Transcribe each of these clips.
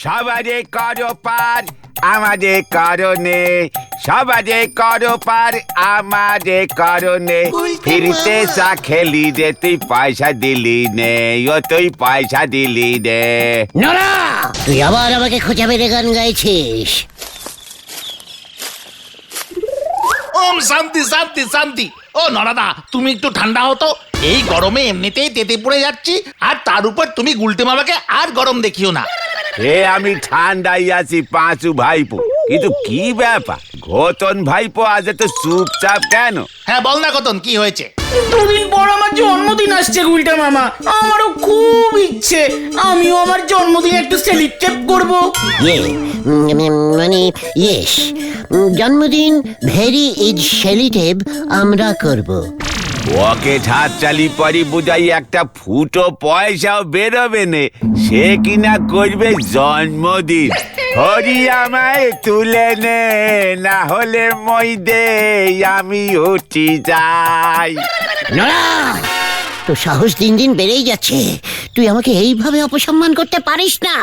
সবারে করো পার আমাদের কারণে, সবারে করো পার আমাদের কারণে। ফিরতে চা খেলি রে তুই পয়সা দিলি নে, ও তুই পয়সা দিলি নে। নড়া, তুই আবার আমাকে খোঁচা মেরে গান গাইছিস। ওম শান্তি শান্তি শান্তি। ও নরাদা, তুমি একটু ঠান্ডা হতো। এই গরমে এমনিতেই তেতে পড়ে যাচ্ছি, আর তার উপর তুমি গুলটে মামাকে আর গরম দেখিও না। আমি ঠান্ডাই আছি পাঁচু ভাইপো, কিন্তু কি ব্যাপার ঘটন ভাইপো আজ তো চুপচাপ কেন? হ্যাঁ বল না কতন, কি হয়েছে? দুদিন পর আমার জন্মদিন আসছে গুলটা মামা, আমারও খুব ইচ্ছে আমিও আমার জন্মদিন একটু সেলিব্রেট করব। মানে ইয়েস, জন্মদিন ভেরি ইজ সেলিটেভ আমরা করব। ওকে হাত চালি পরি বুঝাই একটা ফুটো পয়সাও বেরোবে নে, সে কিনা করবে জন্মদিন। হরি আমায় তুলে নে, না হলে মই দে আমি উঠি যাই। নড়া, তো সাহস দিন দিন বেড়েই যাচ্ছে, তুই আমাকে এইভাবে অপসম্মান করতে পারিস না।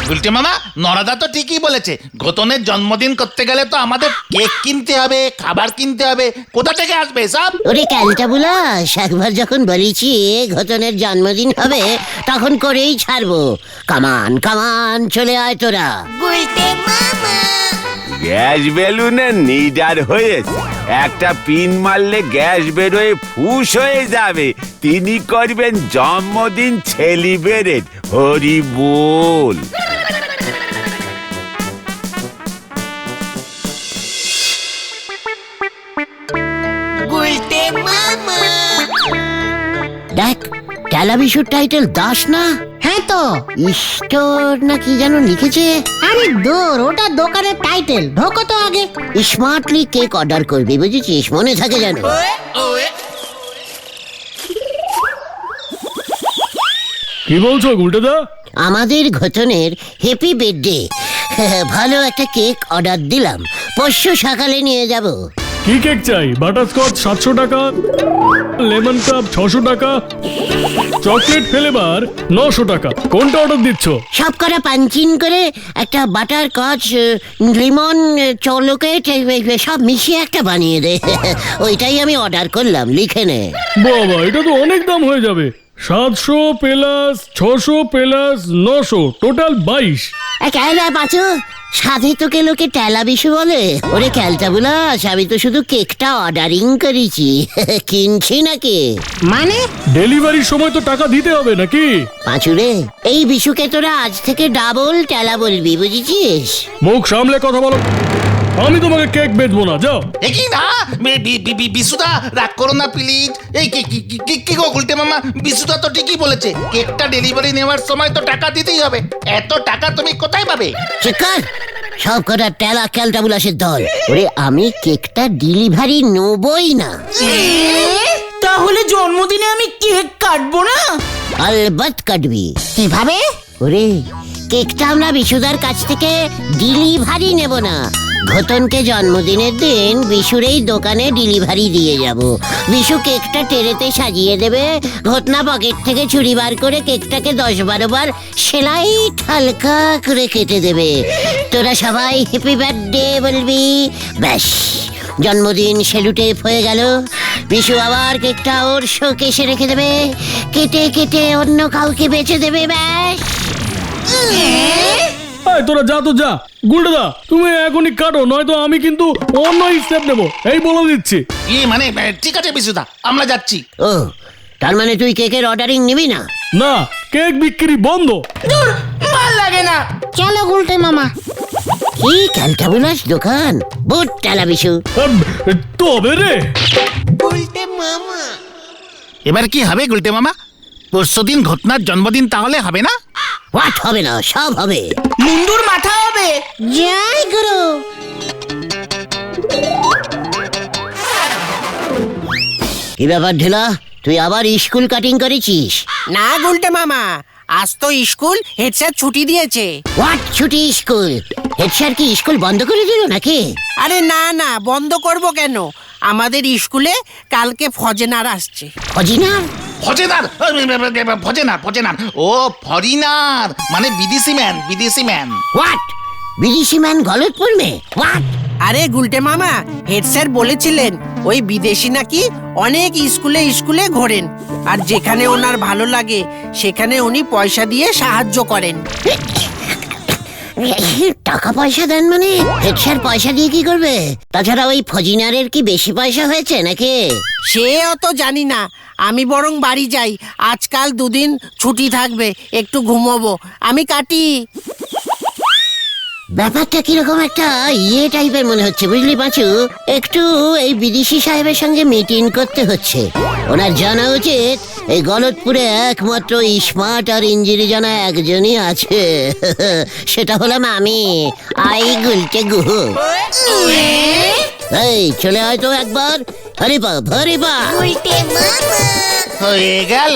গুলটে মামা, নরাদা তো ঠিকই বলেছে, ঘটনের জন্মদিন করতে গেলে তো আমাদের কেক কিনতে হবে, খাবার কিনতে হবে, কোথা থেকে আসবে সব? ওরে ক্যালটা বুলাস, একবার যখন বলেছি ঘটনের জন্মদিন হবে তখন করেই ছাড়বো। কামান কামান চলে আয় তোরা। গ্যাস বেলুনে নিডার হয়েছে, একটা পিন মারলে গ্যাস বেরোয় ফুস হয়ে যাবে। তিনি করবেন জন্মদিন সেলিব্রেট। হরি বল। দেখ, টেলাভিশন টাইটেল দাস না? হ্যাঁ তো, স্টোর না কি যেন লিখেছে। আরে দূর, ওটা দোকানের টাইটেল, ঢোকো তো আগে। স্মার্টলি কেক অর্ডার করবি, বুঝেছিস? মনে থাকে যেন। কি বলছো গুলটেদা? আমাদের ঘটনের হ্যাপি বার্থডে, ভালো একটা কেক অর্ডার দিলাম, পরশু সকালে নিয়ে যাব। কি কেক চাই? বাটারস্কচ 700 টাকা, লেমন কাপ 600 টাকা, চকলেট ফ্লেভার 900 টাকা। কোনটা অর্ডার দিচ্ছ? সব করা পাঞ্চিন করে একটা বাটার কচ, লিমন, চকলেট সব মিশিয়ে একটা বানিয়ে দে। ওইটাই আমি অর্ডার করলাম, লিখে নে। বাবা, এটা তো অনেক দাম হয়ে যাবে। 700 প্লাস 600 প্লাস 900, টোটাল 22। ক্যালা পাচু, সাধে তোকে লোকে টেলা বিশু বলে। ওরে ক্যালটা বুলাস, আমি তো শুধু কেকটা অর্ডারিং করেছি, কিনছি নাকি। মানে ডেলিভারির সময় তো টাকা দিতে হবে নাকি? পাঁচুরে, এই বিশুকে তোরা আজ থেকে ডাবল টেলা বলবি, বুঝেছিস? মুখ সামলে কথা বলো, আমি তোমাকে কেক বেচবো না, যাও। কি না বিশুদা, রাগ করো না প্লিজ। এই কি গো গুলটে মামা, বিশুদা তো ঠিকই বলেছে, কেকটা ডেলিভারি নেওয়ার সময় তো টাকা দিতেই হবে। এত টাকা তুমি কোথায় পাবে? চিকার, সব কটা টেলা ক্যালটা বুলাসের দল। ওরে আমি কেকটা ডেলিভারি নেবই না। তাহলে জন্মদিনে আমি কেক কাটবো না? আলবাত কাটবি। কিভাবে? ওরে, কেকটা আমরা বিশুদার কাছ থেকে ডেলিভারি নেব না, ঘটনকে জন্মদিনের দিন বিশুর এই দোকানে ডেলিভারি দিয়ে যাব। বিশু কেকটা টেরেতে সাজিয়ে দেবে, ঘটনা পকেট থেকে ছুরি বার করে কেকটাকে 10-12 বার সেলাই হালকা করে কেটে দেবে। তোরা সবাই হ্যাপি বার্থডে বলবি, ব্যাস জন্মদিন সেলুটেপ হয়ে গেল। বিশু আবার কেকটা ওর শোকেসে রেখে দেবে, কেটে কেটে অন্য কাউকে বেচে দেবে, ব্যাস। এই তোরা যা তো যা। গুলটেদা, তুমি এখনই কাটো, নয়তো আমি কিন্তু অন্য স্টেপ নেবো, এই বলে দিচ্ছি। মানে ঠিক আছে বিশুদা, আমরা যাচ্ছি। ও, তার মানে তুই কেকের অর্ডারিং নিবি না? না, কেক বিক্রি বন্ধ। দূর, ভাল লাগে না। চলো গুলটে মামা। কি ক্যালটা বুলাস দোকান, বুট টেলা বিশু। তবে রে, এবার কি হবে গুলটে মামা? পরশুদিন ঘটনার জন্মদিন, তাহলে হবে না? হোয়াট হবে না? সব হবে। মুন্ডুর মাথা হবে। জয় গুরু। কি ব্যাপার ঢেলা, তুই আবার স্কুল কাটিং করেছিস? না গুলটে মামা, আজ তো স্কুল হেড স্যার ছুটি দিয়েছে। হোয়াট ছুটি স্কুল? হেড স্যার কি স্কুল বন্ধ করে দিল নাকি? আরে না না, বন্ধ করব কেন? আমাদের স্কুলে কালকে ফজেনার আসছে। ফজিনার? ফজেনার ফজেনার ও ফরিনার মানে বিদেশি ম্যান হোয়াট? বিদেশি ম্যান গলতপুর মে? হোয়াট? আরে গুলটে মামা, হেড স্যার বলেছিলেন ওই বিদেশি নাকি অনেক স্কুলে স্কুলে ঘোরেন, আর যেখানে ওনার ভালো লাগে সেখানে উনি পয়সা দিয়ে সাহায্য করেন। টাকা পয়সা দেন মানে? হেড স্যার পয়সা দিয়ে কি করবে? তাছাড়া ওই ফজিনারের কি বেশি পয়সা হয়েছে নাকি? সে অত জানি না, আমি বরং বাড়ি যাই, আজকাল দুদিন ছুটি থাকবে, একটু ঘুমোবো, আমি কাটি। ব্যাপারটা কিরকম একটা টাইপের মনে হচ্ছে, বুঝলি পাঁচু? একটু এই বিদেশি সাহেবের সঙ্গে মিটিং করতে হচ্ছে। ওনার জানা উচিত এই গলতপুরে একমাত্র স্মার্ট আর ইঞ্জিনি জানা একজনই আছে, সেটা হলাম আমি, আই গুলটে গুহু। এই চলে আয় তো একবার, হরিপা হরিপা। হয়ে গেল।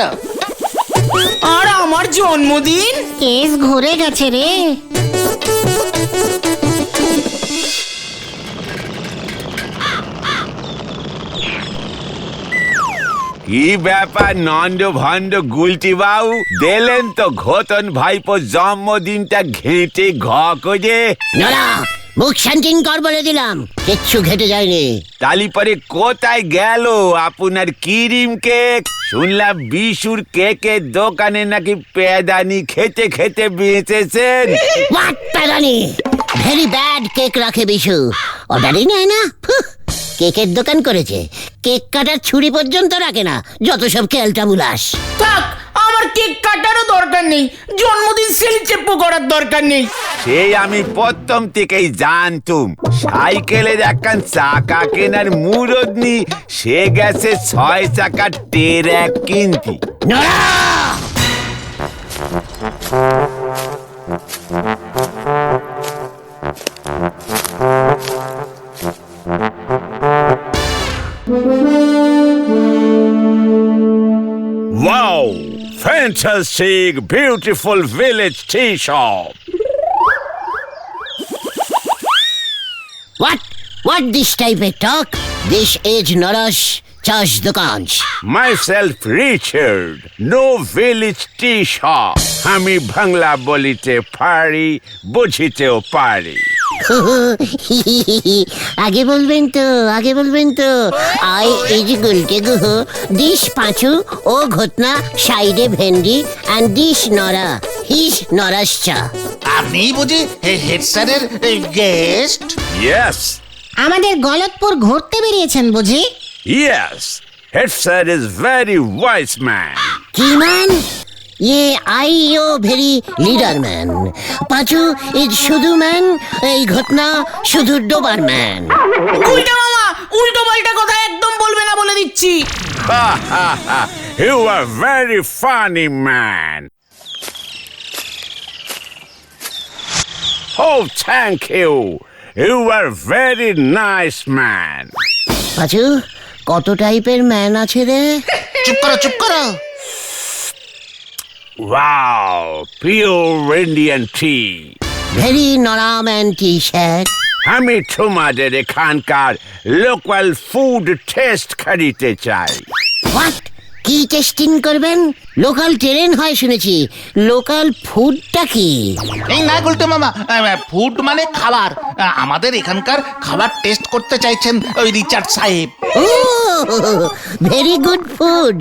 আর আমার জন্মদিন? কেস ঘুরে গেছে রে। কি ব্যাপার নন্দ ভন্ড গুলটি বাবু, দিলেন তো ঘতন ভাইপো জন্মদিনটা ঘেঁটে ঘ করে। নড়া, মুখ শান্তিন কর বলে দিলাম, কিচ্ছু ঘেটে যায়নি। তালি পরে কোথায় গেল আপনার ক্রিম কেক? শুনলাম বিশুর কেকের দোকানে নাকি পেদানি খেতে খেতে বেঁচেছেন। হোয়াট প্যারানি? ভেরি ব্যাড কেক রাখে বিশু, অর্ডারই নেয় না। ফুহ, কেকের দোকান করেছে, কেক কাটার ছুরি পর্যন্ত রাখে না, যত সব খেলটা বুলাস। থাক, আমার কেক কাটারও দরকার নেই, জন্মদিন সেলিব্রেট করার দরকার নেই। সেই আমি প্রথম থেকেই জানতুম সাইকেলের একখান চাকা কেনার মুরদ নি, সে গেছে 6 চাকা টেরাক কিনতি। নড়া! Wow! Fantastic, beautiful village tea shop. What this type of talk? This is Narash চাষ দোকান। Myself Richard, no village tea shop. আমি বাংলা বলিতে পারি, বুঝিতেও পারি। আগে বলবেন তো I is Gulte Guha, this পাঁচু ও ঘটনা সাইডে ভেন্ডি অ্যান্ড দিস নরা হিস নরাস চা। আপনি বুঝি হেড স্যারের গেস্ট? Yes, আমাদের গলতপুর ঘুরতে বেরিয়েছেন বুঝি? yes. Head sir is very wise man. কি ম্যান? ये आई ओ very leader man. Panchu is শুধু ম্যান, এই ঘটনা শুধু ডোবার ম্যান। উল্টা মামা, উল্টো পাল্টা কথা একদম বলবে না বলে দিচ্ছি। Ha ha ha! You are very funny man. Oh, thank you. You are very nice man. পাঁচু, কত টাইপের ম্যান আছে রে? চুপ করো। Wow, pure Indian tea. Very নরা ম্যান টি স্যার। আমি তোমাদের এখানকার লোকাল ফুড টেস্ট করিতে চাই। হোয়াট? কি টেস্টিং করবেন? লোকাল ট্রেন হয় শুনেছি, লোকাল ফুডটা কি? এই না গুলটে মামা, ফুড মানে খাবার। আমাদের এখানকার খাবার টেস্ট করতে চাইছেন ওই রিচার্ড সাহেব। Oh very good food,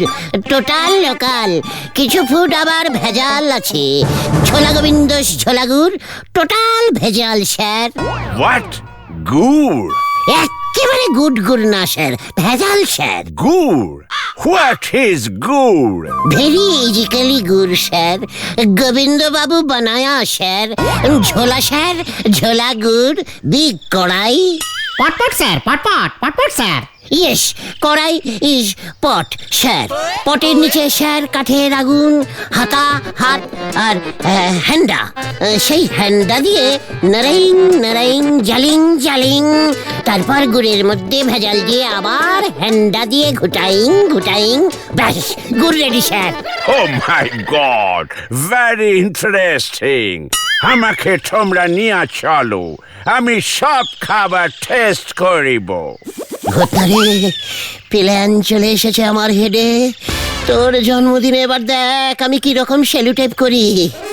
total local. কিছু ফুড আবার ভেজাল আছে, ছোলা গোবিন্দ ছোলাগুড় টোটাল ভেজাল স্যার। What? Good. একেবারে গুড গুড় না স্যার, ভেজাল sir. Good. What is good? Very ইজিক্যালি গুড় স্যার, গোবিন্দ বাবু বানায়া স্যার। ঝোলা স্যার, ঝোলা গুড়, বিগ কড়াই। পটপট স্যার, পটপট স্যার। ইয়েস, কড়াই ইজ পট স্যার। পটের নিচে স্যার কাঠের আগুন, হাত আর হ্যান্ডা। সেই হ্যান্ডা দিয়ে নারাইং জালিং, তারপর গুড়ের মধ্যে ভেজাল দিয়ে আবার হ্যান্ডা দিয়ে ঘুটাইং, ব্যাস গুড় ready sir. Oh my God! Very interesting. আমাকে তোমরা নিয়ে চলো, আমি সব খাবার টেস্ট করিব। ঘটনারে প্ল্যান চলে এসেছে আমার হেডে। তোর জন্মদিনে এবার দেখ আমি কি রকম সেলুটেপ করি।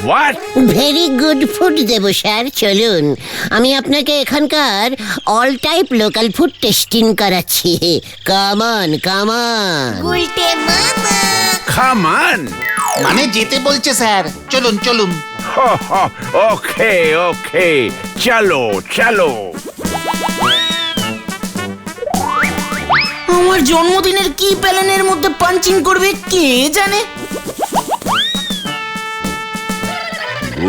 হোয়াট? ভেরি গুড ফুড দেব স্যার, চলুন আমি আপনাকে এখানকার all type local food tasting করাচ্ছি। কামান কামান। খামান। মানে যেতে বলছে স্যার, চলুন চলুন। ওকে ওকে, চলো চলো। আমার জন্মদিনের কি প্যালেনের মধ্যে পাঞ্চিং করবে কে জানে।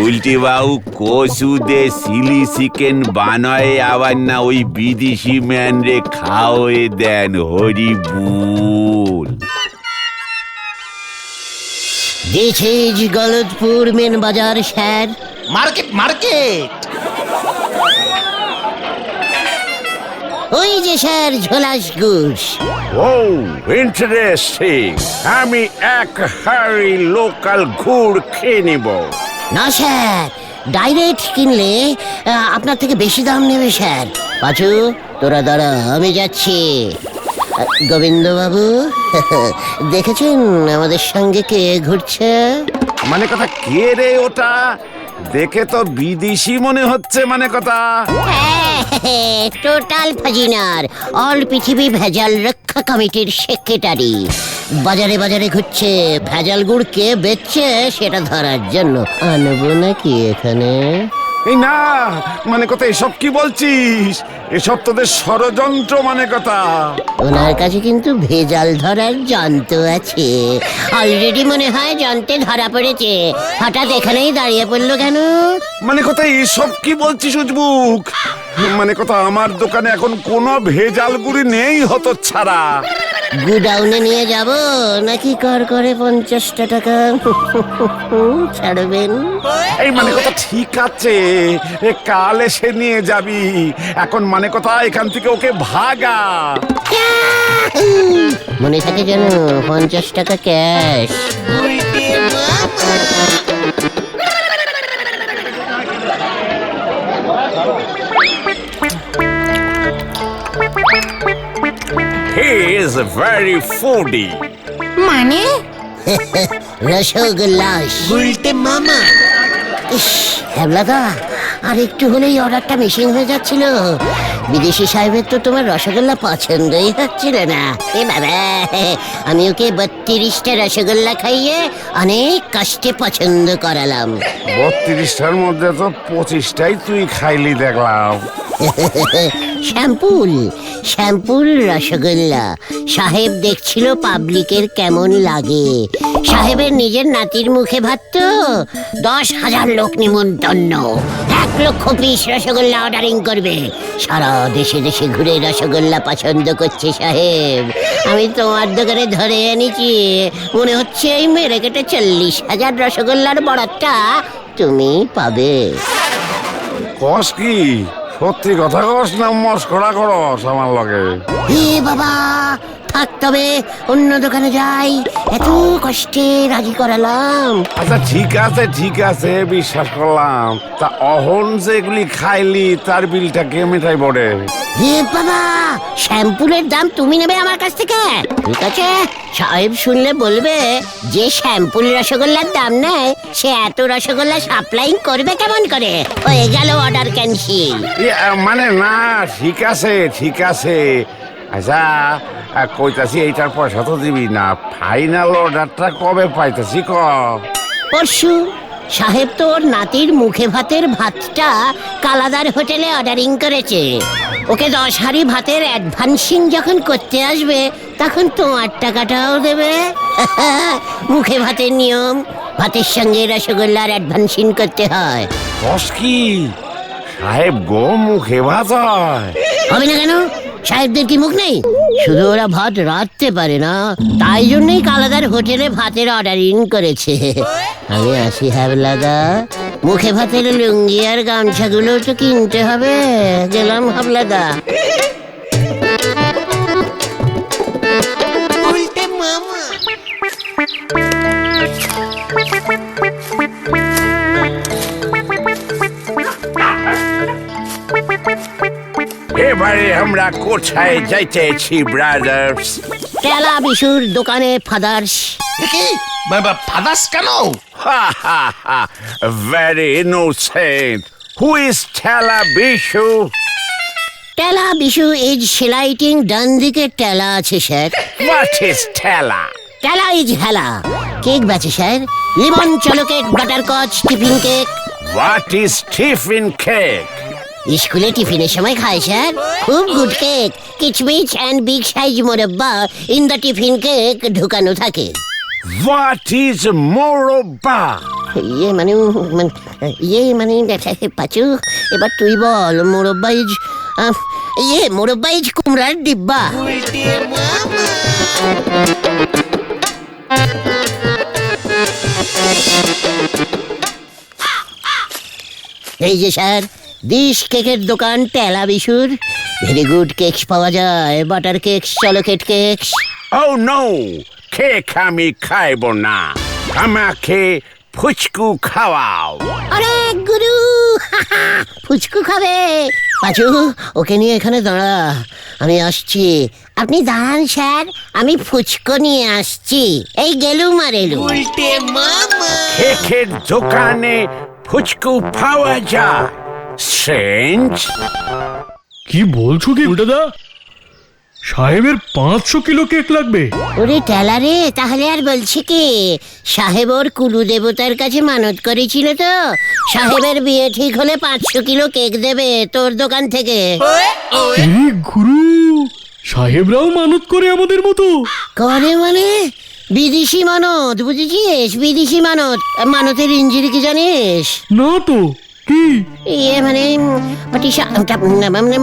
উল্টি বাবু কচু দে চিলি চিকেন বানায় আবার না ওই বিদেশি ম্যান রে খাওয়ে দেন, হরি বুল। দিস ইজ গলতপুর মেন বাজার স্যার। Market market. ওই যে স্যার ঝোলাস গুস। ও ইন্টারেস্টিং, আমি এক হাড়ি লোকাল গুড় খেয়ে নিব। না স্যার, ডাইরেক্ট কিনলে আপনার থেকে বেশি দাম নেবে স্যার। পাঁচু তোরা দাঁড়া, আমি যাচ্ছি। গোবিন্দ বাবু দেখেছেন আমাদের সঙ্গে কে ঘুরছে? মানে কথা কে রে ওটা? দেখে তো বিদেশি মনে হচ্ছে, মানে কথা। টোটাল ফাজিনার, অল পৃথিবী ভেজাল রক্ষা কমিটির সেক্রেটারি। বাজারে বাজারে ঘুরছে, ভেজাল গুড় কে বেচছে সেটা ধরার জন্য। আনবো নাকি এখানে? এই না, মানে কথা এসব কি বলছিস? এসব তোদের ষড়যন্ত্র, মানে কথা। ওনার কাছে কিন্তু ভেজাল ধরার যন্ত্র আছে। অলরেডি মনে হয় যন্ত্রে ধরা পড়েছে। হঠাৎ এখানেই দাঁড়িয়ে পড়লো কেন? মানে কথা এসব কি বলছিস উজবুক? মানে কথা আমার দোকানে এখন কোনো ভেজাল গুড়ি নেই হতো ছাড়া। গুডাউনে নিয়ে যাব নাকি কর করে 50টা টাকা ছাড়বেন? এই মানে কথা ঠিক আছে, কাল এসে নিয়ে যাবি। এখন মানে কথা এখান থেকে ওকে ভাগা। মনে থাকে যেন 50 টাকা cash. He is very foodie. মানে রসগোল্লাস উল্টে মামা। ইস হ্যাবলাদা, আর একটু হলেই অর্ডারটা মিসিং হয়ে যাচ্ছিল। বিদেশি সাহেবের তো তোমার রসগোল্লা পছন্দই হচ্ছিল না। এ বাবা, আমি ওকে 32টা রসগোল্লা খাইয়ে অনেক কষ্টে পছন্দ করালাম। 32টার মধ্যে তো 25টাই তুই খাইলি দেখলাম। শ্যাম্পুল শ্যাম্পুল রসগোল্লা। সাহেব দেখছিল পাবলিকের কেমন লাগে। সাহেবের নিজের নাতির মুখে ভাত তো। 10,000 লোক নিমন্ত্রণ, 1 লক্ষ পিস রসগোল্লা অর্ডারিং করবে। সারা দেশে দেশে ঘুরে রসগোল্লা পছন্দ করছে সাহেব। আমি তোমার দোকানে ধরে এনেছি, মনে হচ্ছে এই মেরে কেটে 40,000 রসগোল্লার বরাতটা তুমি পাবে। কস কি? সত্যি কথা কস না মস্করা করস আমার লগে? এ বাবা, থাক তবে অন্য দোকানে যাই। এত কষ্টে রাজি করালাম। আচ্ছা ঠিক আছে বিশ্বাস করলাম। তা অহন যেগুলি খাইলি তার বিলটা কে মেটাই পড়ে? এ বাবা, শ্যাম্পুলের দাম তুমি নেবে আমার কাছ থেকে? ঠিক আছে, সাহেব শুনলে বলবে যে শ্যাম্পুল রসগোল্লার দাম নেয় সে এত রসগোল্লা সাপ্লাইং করবে কেমন করে। হয়ে গেল অর্ডার ক্যান্সেল। মানে না, ঠিক আছে। আচ্ছা কইতাছি এইটার পয়সা তো দিবি না। ফাইনাল অর্ডারটা কবে পাইতাছি ক? পরশু। সাহেব তো ওর নাতির মুখে ভাতের ভাতটা কালাদার হোটেলে অর্ডারিং করেছে। ওকে 10 হাঁড়ি ভাতের অ্যাডভান্সিং যখন করতে আসবে তখন তোমার টাকাটাও দেবে। মুখে ভাতের নিয়ম, ভাতের সঙ্গে রসগোল্লার অ্যাডভান্সিং করতে হয়। কস কি? সাহেব গো মুখে ভাত হয়? হবে না কেন? সাহেবদের কি মুখ নেই? শুধু ওরা ভাত রাঁধতে পারে না, তাই জন্যই কালাদার হোটেলে ভাতের অর্ডারিং করেছে। আমি আসি হাবলাদা, মুখে ভাতের লুঙ্গি আর গামছাগুলো তো কিনতে হবে। গেলাম হাবলাদা। উল্টে মামা। এবারে আমরা কোথায় যাইতেছি ব্রাদার্স? টেলা বিশুর দোকানে ফাদার্স। কি ফাদার্স কেন? Ha ha ha! Very innocent. Who is Tela Bishu? টেলা বিশু ইজ সেলাইটিং ডান দিকে টেলা আছে স্যার। What is Tela? টেলা ইজ হেলা। কেক বেচে sir, lemon chocolate butterscotch tiffin cake. What is Tiffin cake? স্কুলে টিফিনের সময় খায় স্যার, খুব গুড কেক। কিচমিচ অ্যান্ড বিগ সাইজ মোরব্বা ইন দ্য টিফিন কেক ঢুকানো থাকে। What is Moroba? ইয়ে মানে পাচু, এবার তুই বল। মোরব্বা ইজ মোরব্বা ইজ কুমড়ার ডিব্বা। এই যে স্যার, ডিশ কেকের দোকান টেলা বিশুর। ভেরি গুড কেকস পাওয়া যায়, butter cakes, chocolate cakes. Oh no! Cake আমি খাইব না। আমাকে ফুচকু খাওয়াও। আরে গুরু, ফুচকু খাবে? পাচু, ওকে নিয়ে এখানে দাঁড়া, আমি আসছি। আপনি দাঁড়ান স্যার, আমি ফুচকো নিয়ে আসছি। এই গেলুম আর এলুম। কেকের দোকানে ফুচকু পাওয়া যায়। Strange. কি বলছো কি উল্টাদা? সাহেবের 500 কিলো কেক লাগবে? ওরে টেলা রে, তাহলে আর বলছি কি, সাহেব ওর কুলু দেবতার কাছে মানত করেছিল তো, সাহেবের বিয়ে ঠিক হলে 500 কিলো কেক দেবে তোর দোকান থেকে। এই গুরু, সাহেবরাও মানত করে আমাদের মতো? করে মানে বিদেশি মানত, বুঝেছিস? বিদেশি মানত। মানতের ইঞ্জিরি কি জানিস? না তো, কি? ইয়ে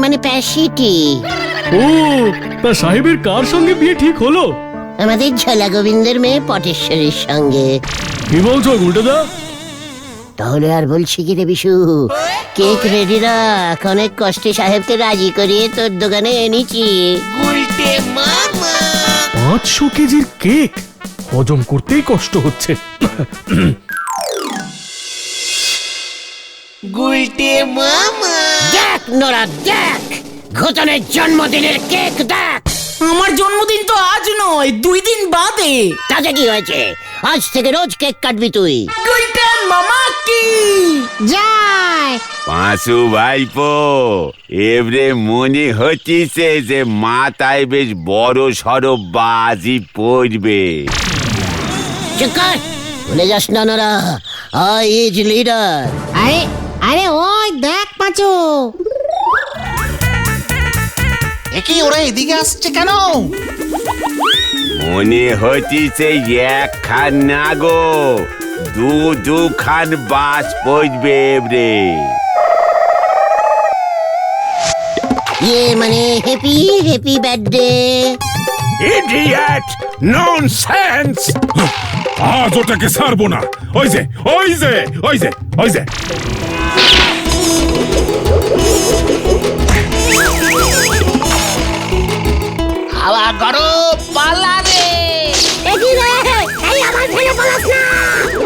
মানে প্যাসিটি। ও, তা সাহেবের কার সঙ্গে বিয়ে ঠিক হলো? আমাদের ঝোলা গোবিন্দের মেয়ে পটেশ্বরীর সঙ্গে। কি বলছো উল্টাদা? তাহলে আর বলছি কি রে বিশু, কেক রেডি রাখ, অনেক কষ্টে সাহেবকে রাজি করিয়ে তোর দোকানে এনেছি। 500 কেজির কেক হজম করতেই কষ্ট হচ্ছে। দেখ নোরা, দেখ ঘটনের জন্মদিনের কেক দেখ। আমার জন্মদিন তো আজ নয়, 2 দিন বাদে। তাতে কি হয়েছে? আজ থেকে রোজ কেক কাটবি তুই। গুলটে মামা কি যায়। পাঁচু ভাইপো, এবারে মনে হচ্ছে যে মাথায় বেশ বড় সড়ো বাজি পড়বে। চুপ কর, ভুলে যাস না নোরা, আই ইজ লিডার। আরে আরে ওই দেখ পাঁচু। কি ওরা এদিকে আসছে কেন? মনে হচ্ছে এক খান না গো, দু খান বাস পড়বে এবারে। ইয়ে মানে হ্যাপি বার্থডে। Idiot, nonsense! আজ ওটাকে ছাড়বো না। ওই যে ওই যে ওই যে ওই যে হাওয়া গরম পালা রে। এগি রে, এই আমার ফেলে পালাস না।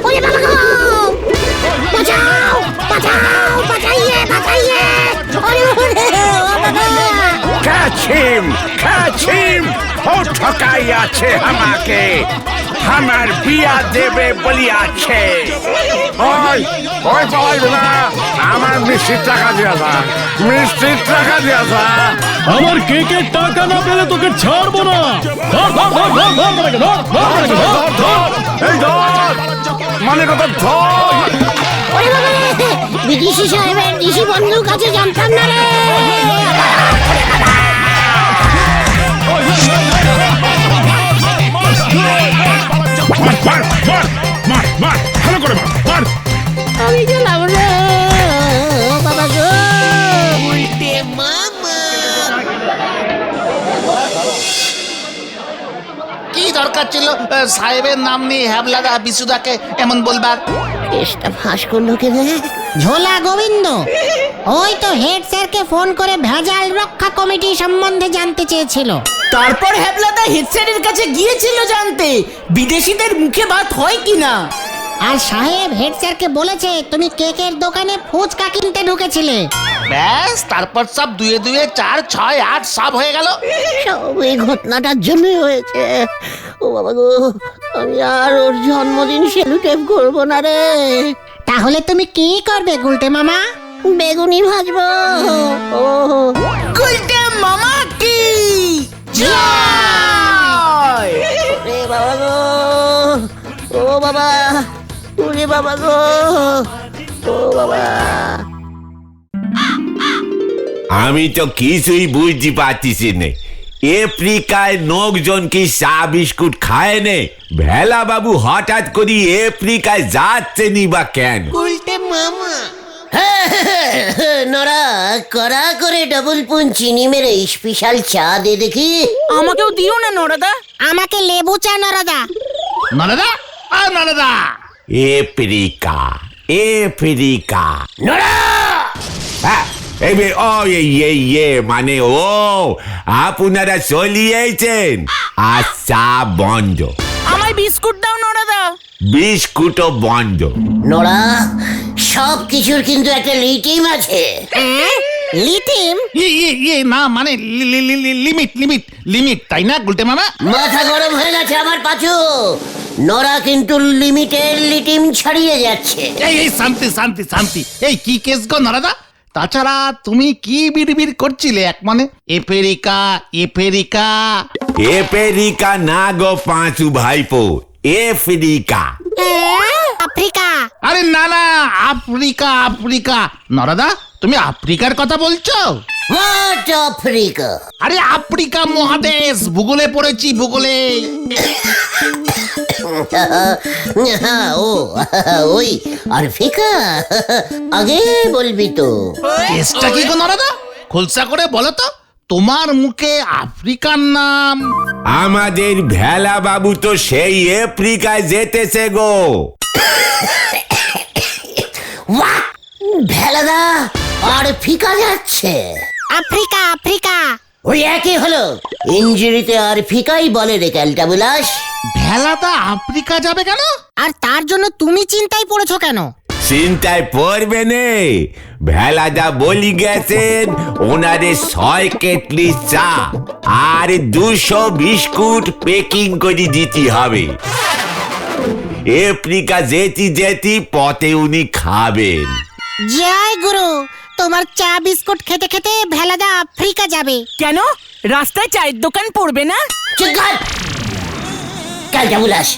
ওরে বাবা গো, বাঁচাও বাঁচাও, বাঁচাইয়ে বাঁচাইয়ে। ওরে ওরে ও বাবা। Catch him! ও ঠকাই আছে আমাকে, আমার বিয়া দেবে বলিয়াছে। ওই পালাইবে না, আমার মিষ্টির টাকা দিয়া যা, মিষ্টির টাকা দিয়া যা। আমার কেকের টাকা না পেলে তোকে ছাড়বো না। এই ধর, মানে কত ধর। ওরে বাবা রে, বিদেশি সাহেবের দেশি বন্ধুর কাছে জানতাম না রে। মার ভালো করে মার। আমি গেলাম রে, ও বাবা গো। কি দরকার ছিল সাহেবের নাম নিয়ে হ্যাবলাদা বিশুদাকে এমন বলবার? কেসটা ফাঁস করলো কে রে? ঝোলা গোবিন্দ ওই তো হেড স্যারকে ফোন করে ভেজাল রক্ষা কমিটি সম্বন্ধে জানতে চেয়েছিল। তারপর হ্যাবলাদা হেড স্যারের কাছে গিয়েছিল জানতে বিদেশিদের মুখে ভাত হয় কিনা। আর সাহেব হেড স্যারকে বলেছে তুমি কেকের দোকানে ফুচকা কিনতে ঢুকেছিলে। ব্যাস তারপর সব 2 2 4 6 8 সব হয়ে গেল। সব এই ঘটনাটার জন্যই হয়েছে। ও বাবা গো, আমি আর ওর জন্মদিন সেলিব্রেট করবো না রে। তাহলে তুমি কি করবে গুলটে মামা? বেগুনি ভাজবো। ও গুলটে মামা কি রে বাবা গো, ও বাবা, ওরে বাবা গো, ও বাবা। আমি তো কিছুই বুঝতে পারতেছি না। আফ্রিকায় লোকজন কি চা বিস্কুট খায় নে? ভেলা বাবু হঠাৎ করে আফ্রিকায় যাচ্ছে নি বা কেন? উল্টে মামা নড়া কড়া করে ডবল পুন চিনি মেরে স্পেশাল চা দে দেখি। আমাকেও দিও না নরাদা। আমাকে লেবু চা নরদা। নরদা আর নরদা আফ্রিকা আফ্রিকা নড়া হ্যাঁ, মানে ও আপনারা চলিয়েছেন। আচ্ছা বন্ধ, আমায় বিস্কুট দাও নরাদা। বিস্কুটও বন্ধ। নড়া সব কিছুর কিন্তু একটা লিটিম আছে। লিটিম? না মানে লিমিট লিমিট লিমিট, তাই না গুলটে মামা? মাথা গরম হয়ে গেছে আমার পাচু। নড়া কিন্তু লিমিটের লিটিম ছাড়িয়ে যাচ্ছে। এই শান্তি শান্তি শান্তি। এই কি কেস গো নরদা? তাছাড়া তুমি কি বিড়বিড় করছিলে এক মনে? আফ্রিকা আফ্রিকা আফ্রিকা না গো পাঁচু ভাইপো, আফ্রিকা। আফ্রিকা? আরে না না, আফ্রিকা আফ্রিকা। নরদা তুমি আফ্রিকার কথা বলছো? What Africa? আরে আফ্রিকা মহাদেশ, ভূগোলে পড়েছি ভূগোলে। ও ওই আফ্রিকা, আগে বলবি তো। কেসটা কি গো নরদা? খোলসা করে বলো তো। তোমার মুখে আফ্রিকার নাম। আমাদের ভেলা বাবু তো সেই আফ্রিকায় যেতেছে গো। ভেলাদা আর ফিকা যাচ্ছে? Africa Africa. ওই একই হলো, ইঞ্জুরিতে আর ফিকাই বলে রে ক্যালটা বুলাস। ভেলাদা আফ্রিকা যাবে কেন? আর তার জন্য তুমি চিন্তায় পড়েছো কেন? চিন্তায় পড়বে নে, ভেলাদা বলি গেছেন ওনারে 6 কেটলি চা আর 200 বিস্কুট প্যাকিং করে দিতে হবে। আফ্রিকা যেতে যেতে পথে উনি খাবেন। জয় গুরু, তোমার চা বিস্কুট খেতে খেতে ভেলাদা আফ্রিকা যাবে। কেন? রাস্তায় চায়ের দোকান পড়বে না? ক্যালটা বুলাস,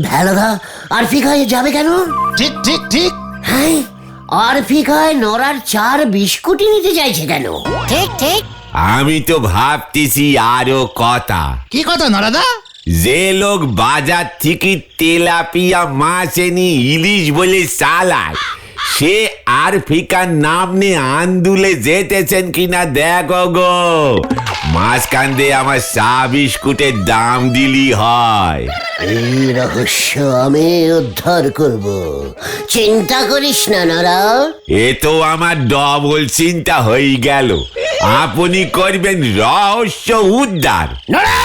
ভেলাদা আর ফিকায় যাবে কেন? ঠিক ঠিক ঠিক। হ্যাঁ, আর ফিকায় নড়ার 4 বিস্কুটই নিতে চাইছে কেন? ঠিক ঠিক। আমি তো ভাবতেছি আরো কথা। কি কথা নরদা? যে লোক বাজার থেকে তেলাপিয়া মাছ এনে ইলিশ বলে চালায়, সে আর ফিকার নাম নিয়ে আন্দুলে যেতেছেন কিনা দেখো গো। মাঝখান আমার চা বিস্কুটের দাম দিলি হয়। এই রহস্য আমি উদ্ধার করব, চিন্তা করিস না নরা। এ তো আমার ডবল চিন্তা হয়ে গেল। আপনি করবেন রহস্য উদ্ধার। নরা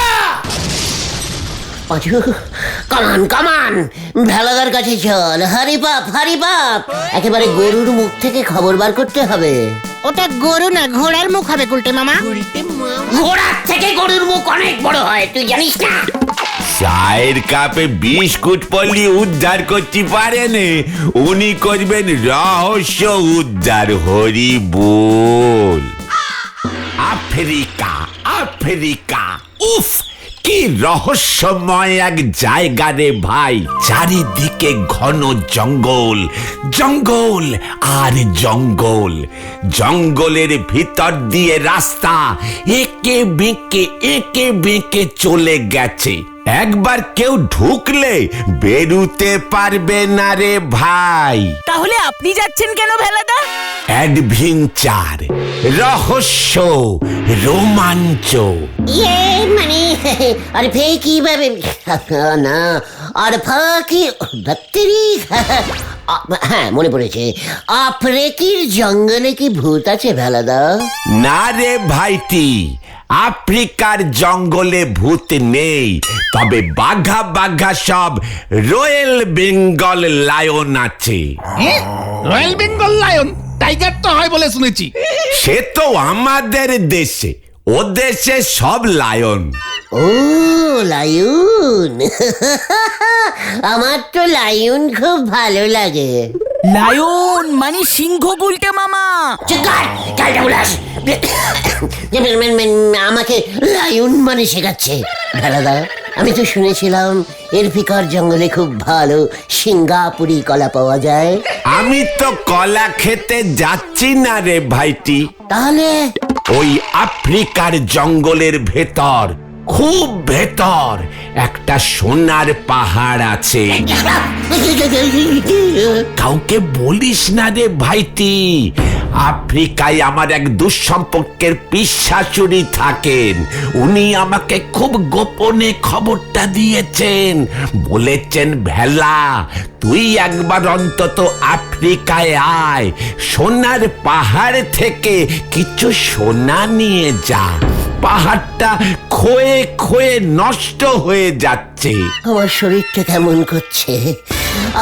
পাঁচু, কামান কামান, ভেলাদার কাছে চল। হারি বাপ, একেবারে গরুর মুখ থেকে খবর বার করতে হবে। ওটা গরু না, ঘোড়ার মুখ হবে গুলটে মামা। ঘোড়ার থেকে গরুর মুখ অনেক বড় হয়, তুই জানিস না? চায়ের কাপে বিস্কুট পল্লি উদ্ধার করতে পারেন, উনি করবেন রহস্য উদ্ধার। হরি বল। আফ্রিকা আফ্রিকা, উফ কি রহস্যময় এক জায়গা রে ভাই। চারিদিকে ঘন জঙ্গল, জঙ্গল আর জঙ্গল। জঙ্গলের ভিতর দিয়ে রাস্তা একে বেঁকে চলে গেছে। একবার কেউ ঢুকলে বেরুতে পারবে না রে ভাই। তাহলে আপনি যাচ্ছেন কেন ভেলাদা? অ্যাডভেঞ্চার, রহস্য, রোমাঞ্চ। মানে আরে ফে কি ভাবে না, আর ফাঁকি দত্তেরি। হ্যাঁ মনে পড়েছে, আফ্রিকির জঙ্গলে কি ভূত আছে ভেলাদা? না রে ভাইটি, আফ্রিকার জঙ্গলে ভূত নেই, তবে বাঘা বাঘা সব রয়্যাল বেঙ্গল লায়ন আছে। রয়্যাল বেঙ্গল লায়ন টাইগার তো হয় বলে শুনেছি। সে তো আমাদের দেশে, ও দেশে সব লায়ন। ও লায়ন আমার তো লায়ন খুব ভালো লাগে। লায়ন মানে সিংহ গুলটে মামা। আমাকে লায়ন মানে শেখাচ্ছে দাদা। আমি তো শুনেছিলাম এরফিকার জঙ্গলে খুব ভালো সিঙ্গাপুরি কলা পাওয়া যায়। আমি তো কলা খেতে যাচ্ছি না রে ভাইটি। তাহলে ওই আফ্রিকার জঙ্গলের ভেতর, খুব ভেতর একটা সোনার পাহাড় আছে। কাউকে বলিস না রে ভাইটি। আফ্রিকায় আমার এক দুঃসম্পর্কের পিশাচুরি থাকেন। উনি আমাকে খুব গোপনে খবরটা দিয়েছেন। বলেছেন, ভেলা তুই একবার অন্তত আফ্রিকায় আয়, সোনার পাহাড় থেকে কিছু সোনা নিয়ে যা। পাহাড়টা ক্ষয়ে ক্ষয়ে নষ্ট হয়ে যাচ্ছে। আমার শরীরটা কেমন করছে।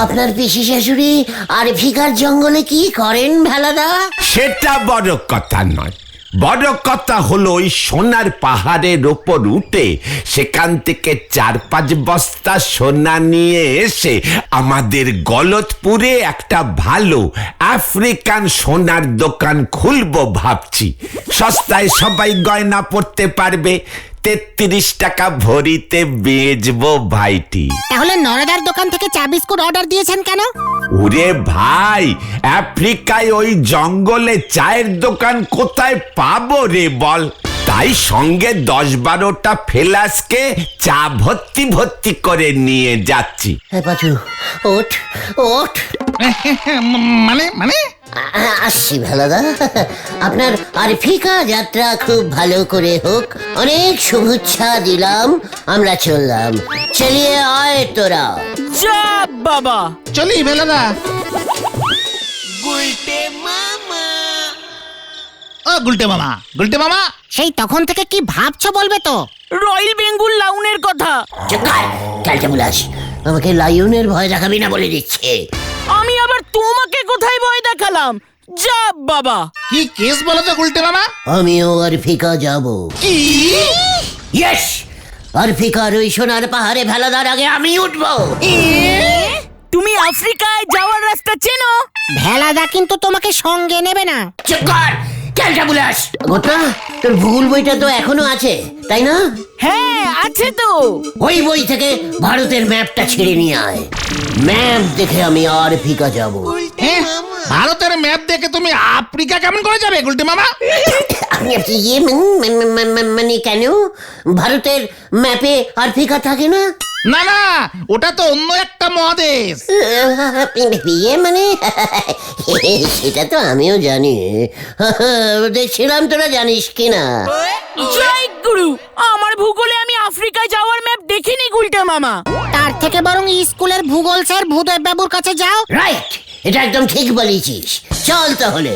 আপনার পিসি শাশুড়ি আরফিকার জঙ্গলে কি করেন ভেলাদা? সেটা বড় কথা নয়। বড় কথা হলো ওই সোনার পাহাড়ের ওপর উঠে সেখান থেকে 4-5 বস্তা সোনা নিয়ে এসে আমাদের গলতপুরে একটা ভালো আফ্রিকান সোনার দোকান খুলবো ভাবছি। সস্তায় সবাই গয়না পড়তে পারবে। 33 টাকা ভরিতে বেচবো ভাইটি। তাহলে নরেদার দোকান থেকে চা বিস্কুট অর্ডার দিয়েছেন কেন? ওরে ভাই, আফ্রিকায় ওই জঙ্গলে চায়ের দোকান কোথায় পাবো রে বল? তাই সঙ্গে 10-12টা ফেলাসকে চা ভর্তি ভর্তি করে নিয়ে যাচ্ছি। পাচু ওঠ ওঠ। মানে মানে আসছি ভেলাদা। আপনার আরফিকা যাত্রা খুব ভালো করে হোক, অনেক শুভেচ্ছা দিলাম। আমরা চললাম। চলিয়ে আয় তোরা। যা বাবা। চলি ভেলাদা। ও গুলটে মামা, গুলটে মামা। সেই তখন থেকে কি ভাবছো বলবে তো? রয়্যাল বেঙ্গল লাউনের কথা। ক্যালটা বুলাস, আমাকে লায়নের ভয় দেখাবি না বলে দিচ্ছে। আমি আবার তোমাকে কোথায় ভয় দেখালাম? যা বাবা। কি কেস বলো তো গুলটে মামা? আমিও আরফিকা যাব। কি? ইয়েস, আরফিকার ওই সোনার পাহাড়ে ভেলাদার আগে আমি উঠবো। তুমি আফ্রিকায় যাওয়ার রাস্তা চেনো? ভেলাদা কিন্তু তোমাকে সঙ্গে নেবে না। চুপ কর ক্যালটা বুলাস। গোটা তোর ভূগোল বইটা তো এখনো আছে, তাই না? হ্যাঁ আছে তো। ওই বই থেকে ভারতের ম্যাপটা ছিঁড়ে নিয়ে আয়। ম্যাপ দেখে আমি আরফিকা যাব। হ্যাঁ, ভারতের ম্যাপ দেখে তুমি আফ্রিকা কেমন করে যাবে গুলটে মামা? ইয়ে মানে কেন ভারতের ম্যাপে আরফিকা থাকে না? না না, ওটা তো অন্য একটা মহাদেশ। ইয়ে মানে সেটা তো আমিও জানি। দেখছিলাম তোরা জানিস কিনা। জয় গুরু, আমার ভূগোলে আমি আফ্রিকায় যাওয়ার ম্যাপ দেখিনি গুলটে মামা। তার থেকে বরং স্কুলের ভূগোল স্যার ভূদেব বাবুর কাছে যাও। রাইট, এটা একদম ঠিক বলেছিস। চল তাহলে।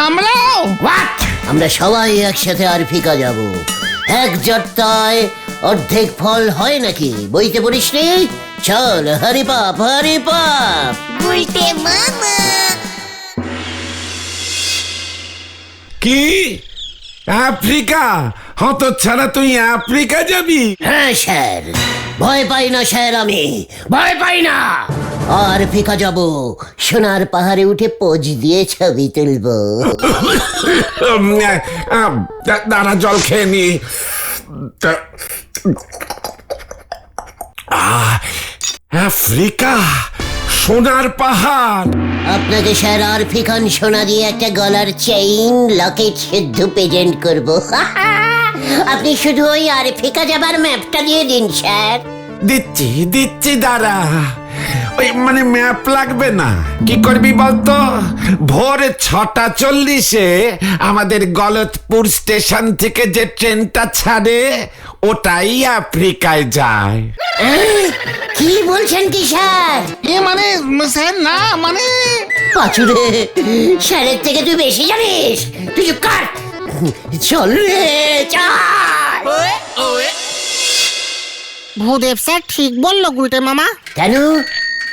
আমরাও? হোয়াট? আমরা সবাই একসাথে আরফিকা যাব। এক জট্টায় অর্ধেক ফল হয় নাকি? বইতে পড়িস নি? চল হরি পাপ হরি পাপ। গুলটে মামা। কি আফ্রিকা? হত ছাড়া তুই আফ্রিকা যাবি? হ্যাঁ স্যার, ভয় পাই না স্যার, আমি ভয় পাই না। আরফিকা যাব, সোনার পাহাড়ে উঠে পোজ দিয়ে ছবি তুলবো। দাঁড়া, জল খেয়ে নি। আফ্রিকা, সোনার পাহাড়। আপনাকে স্যার আরফিকান সোনা দিয়ে একটা গলার চেইন লকেট সিদ্ধ প্রেজেন্ট করব। আপনি শুধু ওই আরফিকা যাবার ম্যাপটা দিয়ে দিন স্যার। দিচ্ছি দিচ্ছি, দাঁড়া। ওই মানে ম্যাপ লাগবে না। কি করবি বলতো? ভোর 6:40 আমাদের গলতপুর স্টেশন থেকে যে ট্রেনটা ছাড়ে ওটাই আফ্রিকায় যায়। কি বলছেন কি স্যার? মানে স্যার না, মানে পাচুরে, স্যারের থেকে তুই বেশি জানিস। তুই চুপ কর। চল রে চল। ভূদেব স্যার ঠিক বললো গুলটে মামা। কেন,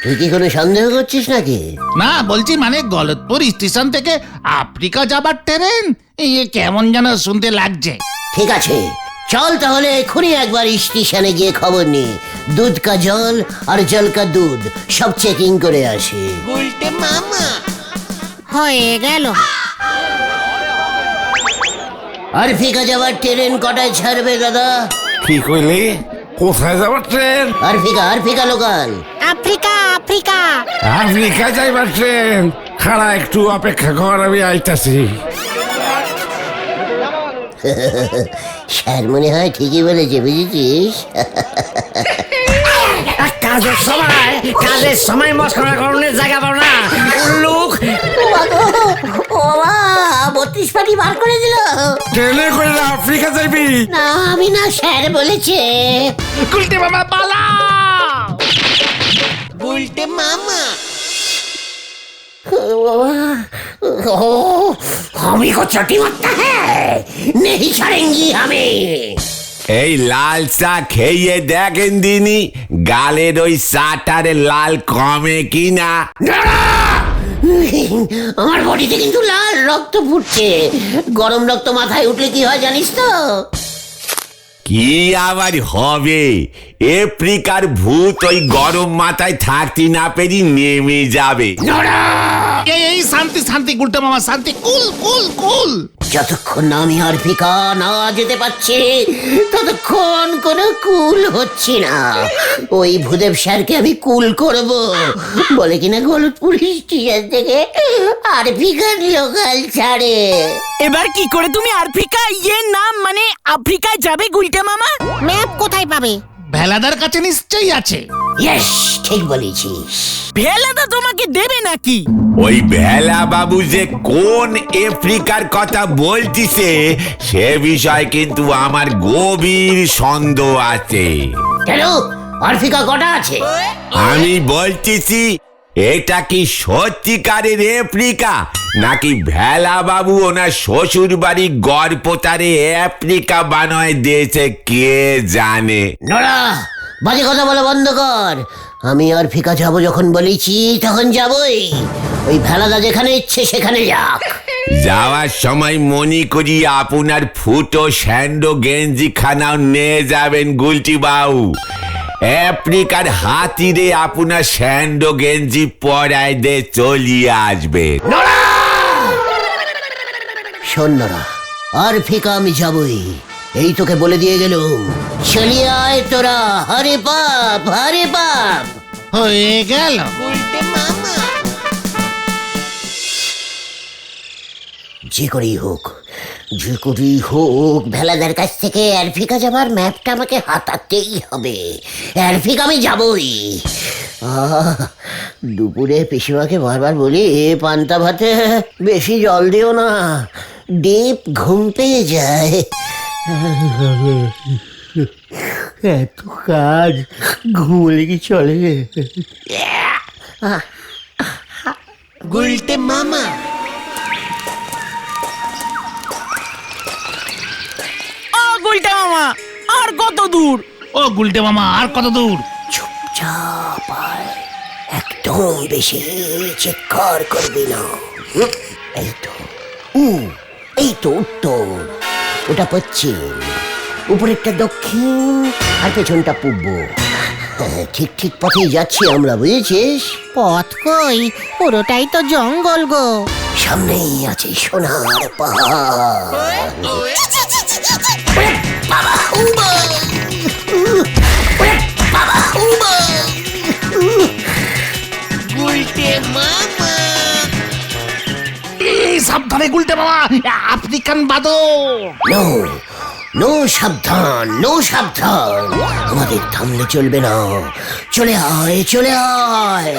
তুই কি কোনো সন্দেহ করছিস নাকি? না বলছি মানে গলতপুর স্টেশন থেকে আফ্রিকা যাবার ট্রেন কেমন যেন শুনতে লাগছে। ঠিক আছে, চল তাহলে এক্ষুনি একবার স্টেশনে গিয়ে খবর নি। দুধ কা জল আর জল কা দুধ সব চেকিং করে আসি। হয়ে গেল। আরফিকা যাওয়ার ট্রেন কটায় ছাড়বে দাদা? কি কইলি? কোথায় যাবার ট্রেন? আরফিকা লোকাল। Africa Africa. আফ্রিকা যাইবার ট্রেন? খাড়া একটু অপেক্ষা কর, আমি আইতাছি। স্যার মনে হয় ঠিকই বলেছে, বুঝেছিস? কাজের সময় মস্করা করণের জায়গা পাও না উল্লুক। ও বাবা, 32 পাটি বার করে দিল। ট্রেনে করে আফ্রিকা যাইবি? না আমি না, স্যার বলেছে। গুলটে মামা পালা। আমি কো চটি মারতা হ্যায়, নেহি ছাড়েঙ্গি আমি। এই লাল চা খেয়ে দেখেন দিনি গালের ওই চাটারে লাল কমে কিনা। আমার বডিতে কিন্তু লাল রক্ত ফুটছে। গরম রক্ত মাথায় উঠলে কি হয় জানিস তো? কি আবার হবে? আফ্রিকার ভূত ওই গরম মাথায় থাকতে না পেরি নেমে যাবে। এই শান্তি শান্তি গুলটে মামা শান্তি, কুল কুল কুল। যতক্ষণ না আমি আরফিকা না যেতে পারছি ততক্ষণ কোনো কুল হচ্ছি না। ওই ভূদেব স্যারকে আমি কুল করব বলে কিনা গলতপুর স্টেশন থেকে আরফিকার লোকাল ছাড়ে। এবার কি করে তুমি আফ্রিকা নাম মানে আফ্রিকায় যাবে গুলটে মামা? ম্যাপ কোথায় পাবে? ভেলাদার কাছে নিশ্চয়ই আছে। ইয়েস, ঠিক বলেছিস। ভেলাদা তোমাকে দেবে নাকি? ওই ভেলা বাবু যে কোন আফ্রিকার কথা বলতিছে সে বিষয় কিন্তু আমার গভীর সন্দেহ আছে। কেন, আরফিকা কটা আছে? আমি বলতেছি এটা কি সত্যিকারের আফ্রিকা নাকি ভেলা বাবু ওনার শ্বশুর বাড়ি গড়পোতারে আফ্রিকা বানায় দিয়েছে কে জানে। নোরা, বাজে কথা বলা বন্ধ কর। আমি আরফিকা যাবো যখন বলেছি তখন যাবই। ওই ভেলাদা যেখানে ইচ্ছে সেখানে যাক। যাওয়ার সময় মনে করি আপনার ফুটো স্যান্ডো গেঞ্জি খানাও নিয়ে যাবেন গুলটি বাবু। আফ্রিকার হাতিরে আপনার স্যান্ডো গেঞ্জি পরায় দিয়ে চলিয়ে আসবে। শোন নোরা, আরফিকা আমি যাবই, এই তোকে বলে দিয়ে গেলুম। চলিয়ে আয় তোরা, হরে বাপ হরে বাপ। হয়ে গেল। যে করেই হোক, যে করেই হোক ভেলাদার কাছ থেকে আরফিকা যাবার ম্যাপটা আমাকে হাতাতেই হবে। আরফিকা আমি যাবই। দুপুরে পিসিমাকে বারবার বলি পান্তা ভাতে বেশি জল দিও না, ডিপ ঘুম পেয়ে যায়। এত কাজ ঘুমলে কি চলে? গুলটে মামা। ও গুলটে মামা, আর কত দূর? ও গুলটে মামা আর কত দূর? চুপচাপ আয়, একদম বেশি চিৎকার করবি না। এই তো এই তো উত্তর, ওটা পশ্চিম, উপরেরটা দক্ষিণ আর পেছনটা পূর্ব। ঠিক ঠিক পথেই যাচ্ছি আমরা, বুঝেছিস? পথ কই, পুরোটাই তো জঙ্গল গো। সামনেই আছে সোনার পাহাড়। ওরে বাবা, উমা! ওরে বাবা, উমা! এই সাবধানে গুলটে মামা, আফ্রিকান বাদর। নো নো, সাবধান, নো সাবধান। আমাদের থামলে চলবে না। চলে আয়, চলে আয়।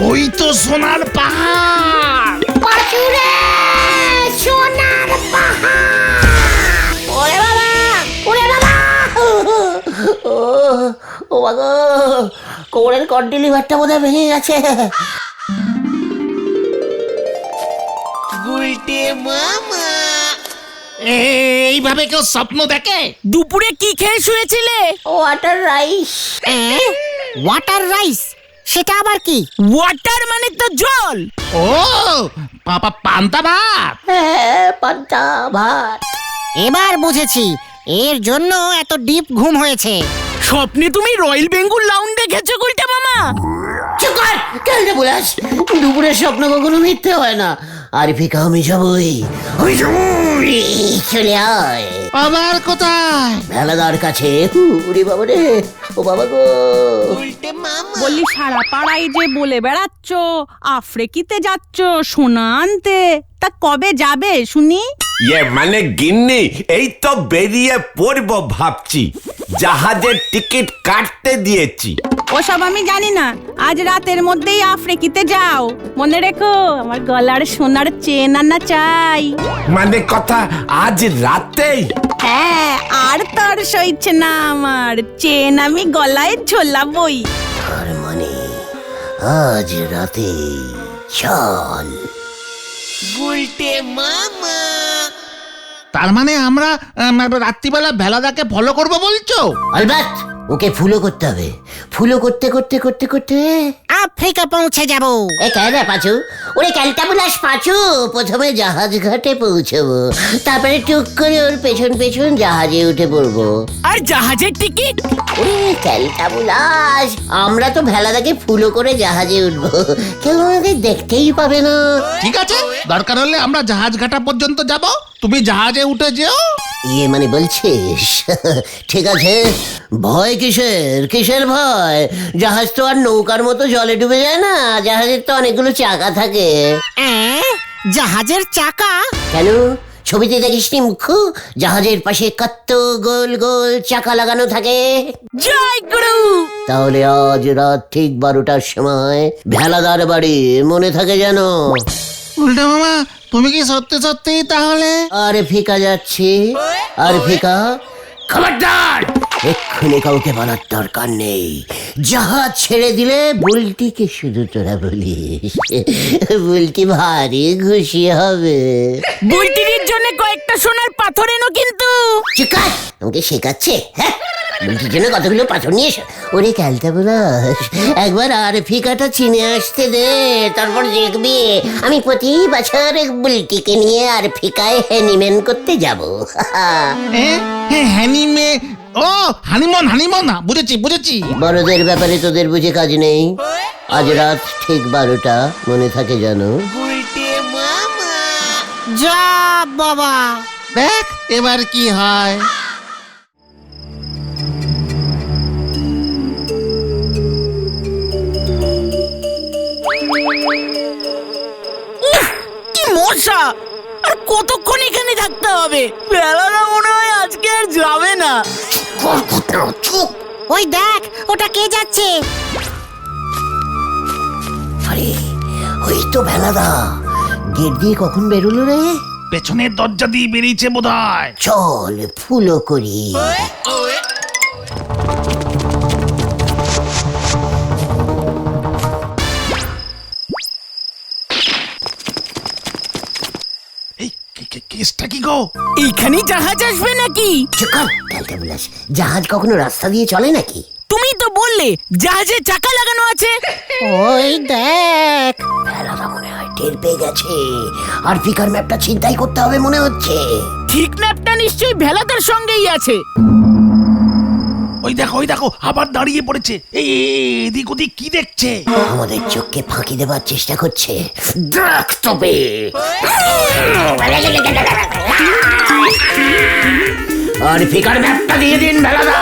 ওই তো সোনার পাহাড়। পাচুরে, সোনার পাহাড়। ওরে বাবা, ওরে বাবা! ও বাবা, কোমরের কর্ড লিভারটা বোধহয় ভেঙে গেছে। এইভাবে কেউ স্বপ্ন দেখে? দুপুরে কি খেয়ে শুয়েছিলে? Water rice. ওয়াটার রাইস সেটা আবার কি? ওয়াটার মানে তো জল। ও পান্তা ভাত। হ্যাঁ, পান্তা ভাত। এবার বুঝেছি এর জন্য এত ডিপ ঘুম হয়েছে। স্বপ্নে তুমি রয়্যাল বেঙ্গল লাউন্ড দেখেছো গুলটে মামা? চুপ কর, কেন বলাস? দুপুরের স্বপ্ন কখনো মিথ্যে হয় না। আর ফিকা আমি যাবই, চলে আয় আবার কোথায়? ভেলাদার কাছে। ওরে বাবা রে, ও বাবা গো। বললি সারা পাড়ায় যে বলে বেড়াচ্ছ আফ্রিকিতে যাচ্ছ সোনা আনতে, তা কবে যাবে শুনি? মানে গিন্নি এই তো বেরিয়ে পড়বো ভাবছি, জাহাজের টিকিট কাটতে দিয়েছি। ওসব আমি জানি না, আজ রাতের মধ্যেই আফ্রিকিতে যাও। মনে রেখো আমার গলার সোনার চেন আনা চাই। মানে কথা আজ রাতেই? হ্যাঁ, আর তোর সইছে না আমার, চেন আমি গলায় ঝোলাবই। তার মানে আজ রাতে চল। তার মানে আমরা রাত্রিবেলা ভেলাদাকে ফলো করবো বলছো? আলবাত, ওকে ফুলো করতে হবে। ফুলো করতে করতে করতে করতে আফ্রিকা পৌঁছে যাব। এ কেন পাচু? ওরে ক্যালটাবুলাস পাচু, প্রথমে জাহাজ ঘাটে পৌঁছবো, তারপরে টুক করে ওর পেছন পেছন জাহাজে উঠে পড়বো। আর জাহাজের টিকিট? ওরে ক্যালটাবুলাস, আমরা তো ভেলাদাকে ফুলো করে জাহাজে উঠবো, কেউ আমাদের দেখতেই পাবে না। ঠিক আছে, দরকার হলে আমরা জাহাজ ঘাটা পর্যন্ত যাব, তুমি জাহাজে উঠে যেও। ইয়ে মানে বলছিস? ঠিক আছে, ভয় কিসের? কিসের ভয়? জাহাজ তো আর নৌকার মতো জলে ডুবে যায় না, জাহাজের তো অনেকগুলো চাকা থাকে। জাহাজের চাকা? কেন, ছবিতে দেখিসনি মুখ্য? জাহাজের পাশে কত গোল গোল চাকা লাগানো থাকে। জয় গুরু। তাহলে আজ রাত ঠিক 12টার সময় ভেলাদার বাড়ি, মনে থাকে যেন। উল্টা মামা, তুমি কি সত্যি সত্যি তাহলে? আরে ফিকা যাচ্ছি, আর ফিকা খবরদার, এক্ষুনি কাউকে বলার দরকার নেই। জাহাজ ছেড়ে দিলে বুলটিকে শুধু তোরা বলিস, বুলটি ভারী খুশি হবে। বুলটির জন্য কয়েকটা সোনার পাথর এনো কিন্তু। চিকার, আমাকে শেখাচ্ছে? হ্যাঁ, বুলটির জন্য কতগুলো পাথর নিয়ে এসো। ওরে ক্যালটা বলাস, একবার আর ফিকাটা চিনে আসতে দে, তারপর দেখবি আমি প্রতি বছর বুলটিকে নিয়ে আর ফিকায় হ্যানিম্যান করতে যাব। হ্যানিমে? ও হানিমন না, বুঝেছি। বড়দের ব্যাপারে তোদের বুঝে কাজ নেই। আজ রাত ঠিক 12টা, মনে থাকে জানো। যা বাবা, দেখ এবার কি হয়। কি মশা! আর কতক্ষণ এখানে থাকতে হবে? বেলাটা মনে হয় আজকে আর যাবে না। চুপ। ওই দেখ ওটা কে যাচ্ছে। আরে ওই তো ভেলাদা, গেট দিয়ে কখন বেরোলো রে? পেছনের দরজা দিয়ে বেরিয়েছে বোধহয়। চল ফুলো করি। কেসটা কি গো? এইখানেই জাহাজ আসবে নাকি? চুকার ক্যালটা বলাস, জাহাজ কখনো রাস্তা দিয়ে চলে নাকি? তুমি তো বললে জাহাজে চাকা লাগানো আছে। ওই দেখ, ভেলাদা মনে হয় টের পেয়ে গেছে, আর ফিকার ম্যাপটা ছিনতাই করতে হবে মনে হচ্ছে। ঠিক ম্যাপটা নিশ্চয়ই ভেলাদার সঙ্গেই আছে। ওই দেখো আবার দাঁড়িয়ে পড়েছে। এই এদিক ওদিক কি দেখছে? আমাদের চোখকে ফাঁকি দেবার চেষ্টা করছে। দেখ তবে। আর ফিকার ম্যাপটা দিয়ে দিন ভেলাদা।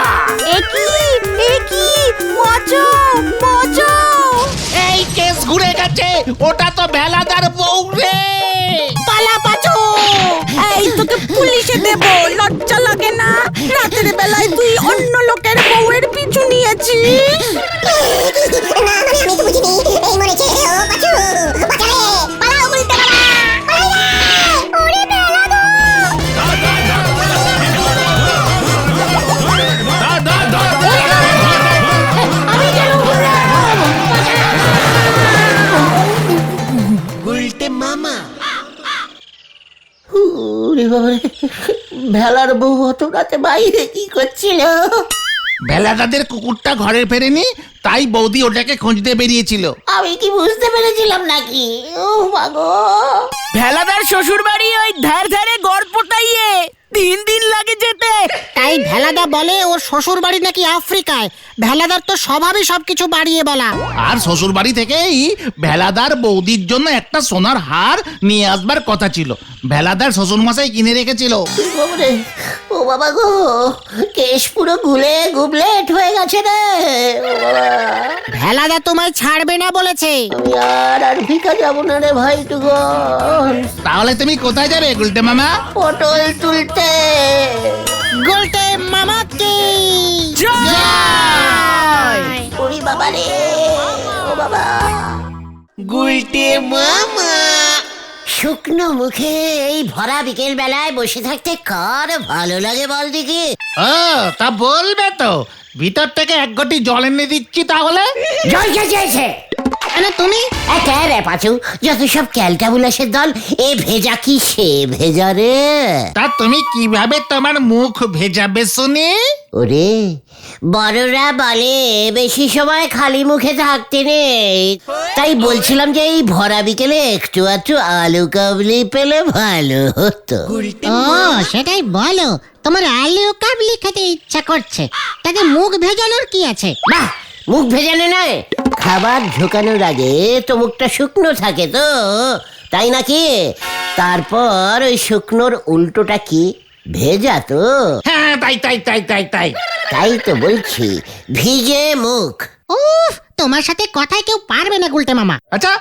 একি বাঁচাও। এই কেস ঘুরে গেছে, ওটা তো ভেলাদার বউ রে। পালা পাচো, এই তোকে পুলিশে দেব, লজ্জা লাগে না? রাতের বেলায় তুই অন্য লোকের বউয়ের পিছু নিয়েছিস। বাবারে, ভেলার বউ অত রাতে বাইরে কি করছিল? বেলাদাদের কুকুরটা ঘরে ফেরেনি, তাই বৌদি ওটাকে খুঁজতে বেরিয়েছিল। আমি কি বুঝতে পেরেছিলাম নাকি? ও মাগো, ভেলাদার শ্বশুর বাড়ি ওই ধারে গড়পটাইয়ে 3 দিন লাগে যেতে। তাই ভেলাদা বলে ওর শ্বশুর বাড়ি নাকি আফ্রিকায়। ভেলাদার তো স্বভাবই সবকিছু বাড়িয়ে বলা। আর শ্বশুর বাড়ি থেকেই ভেলাদার বৌদির জন্য একটা সোনার হার নিয়ে আসবার কথা ছিল, ভেলাদার শ্বশুর মশাই কিনে রেখেছিল। বাবারে, ও বাবা গো, কেশ পুরো গুবলেট হয়ে গেছে রে। ও বাবা, ভেলাদা তোমায় ছাড়বে না বলেছে। আমি আর ভিকা যাবো না রে ভাইটুগন। তাহলে তুমি কোথায় যাবে গুলটে মামা? পটল তুলতে। গোলটে মামাকে ওরে বাবা রে, ও বাবা। শুকনো মুখে এই ভরা বিকেল বেলায় বসে থাকতে কার ভালো লাগে বল দেখি? ও তা বলবে তো, ভিতর থেকে 1 ঘটি জল এনে দিচ্ছি। তাহলে জল কে চেয়েছে? তুমি রে পাচু, যত সব ক্যালটাবুলাসের দল, এ ভেজা কি সে ভেজা রে? তা তুমি কিভাবে তোমার মুখ ভেজাবে শুনি? ওরে, বড়রা বলে বেশি সময় খালি মুখে থাকতে নেই, তাই বলছিলাম যে এই ভরা বিকেলে একটু আধটু আলু কাবলি পেলে ভালো হতো। ও সেটাই বলো, তোমার আলু কাবলি খেতে ইচ্ছা করছে, তাতে মুখ ভেজানোর কি আছে? বাহ, মুখ ভেজানো নয়, খাবার ঢোকানোর আগে তো মুখটা শুকনো থাকে তো, তাই নাকি? তারপর ওই শুকনোর উল্টোটা কি? ভেজা তো। হ্যাঁ, তাই তাই তাই তাই তাই তাই তো বলছি, ভিজে মুখ। উফ, তোমার সাথে কথায় কেউ পারবে না গুলটে মামা। আচ্ছা,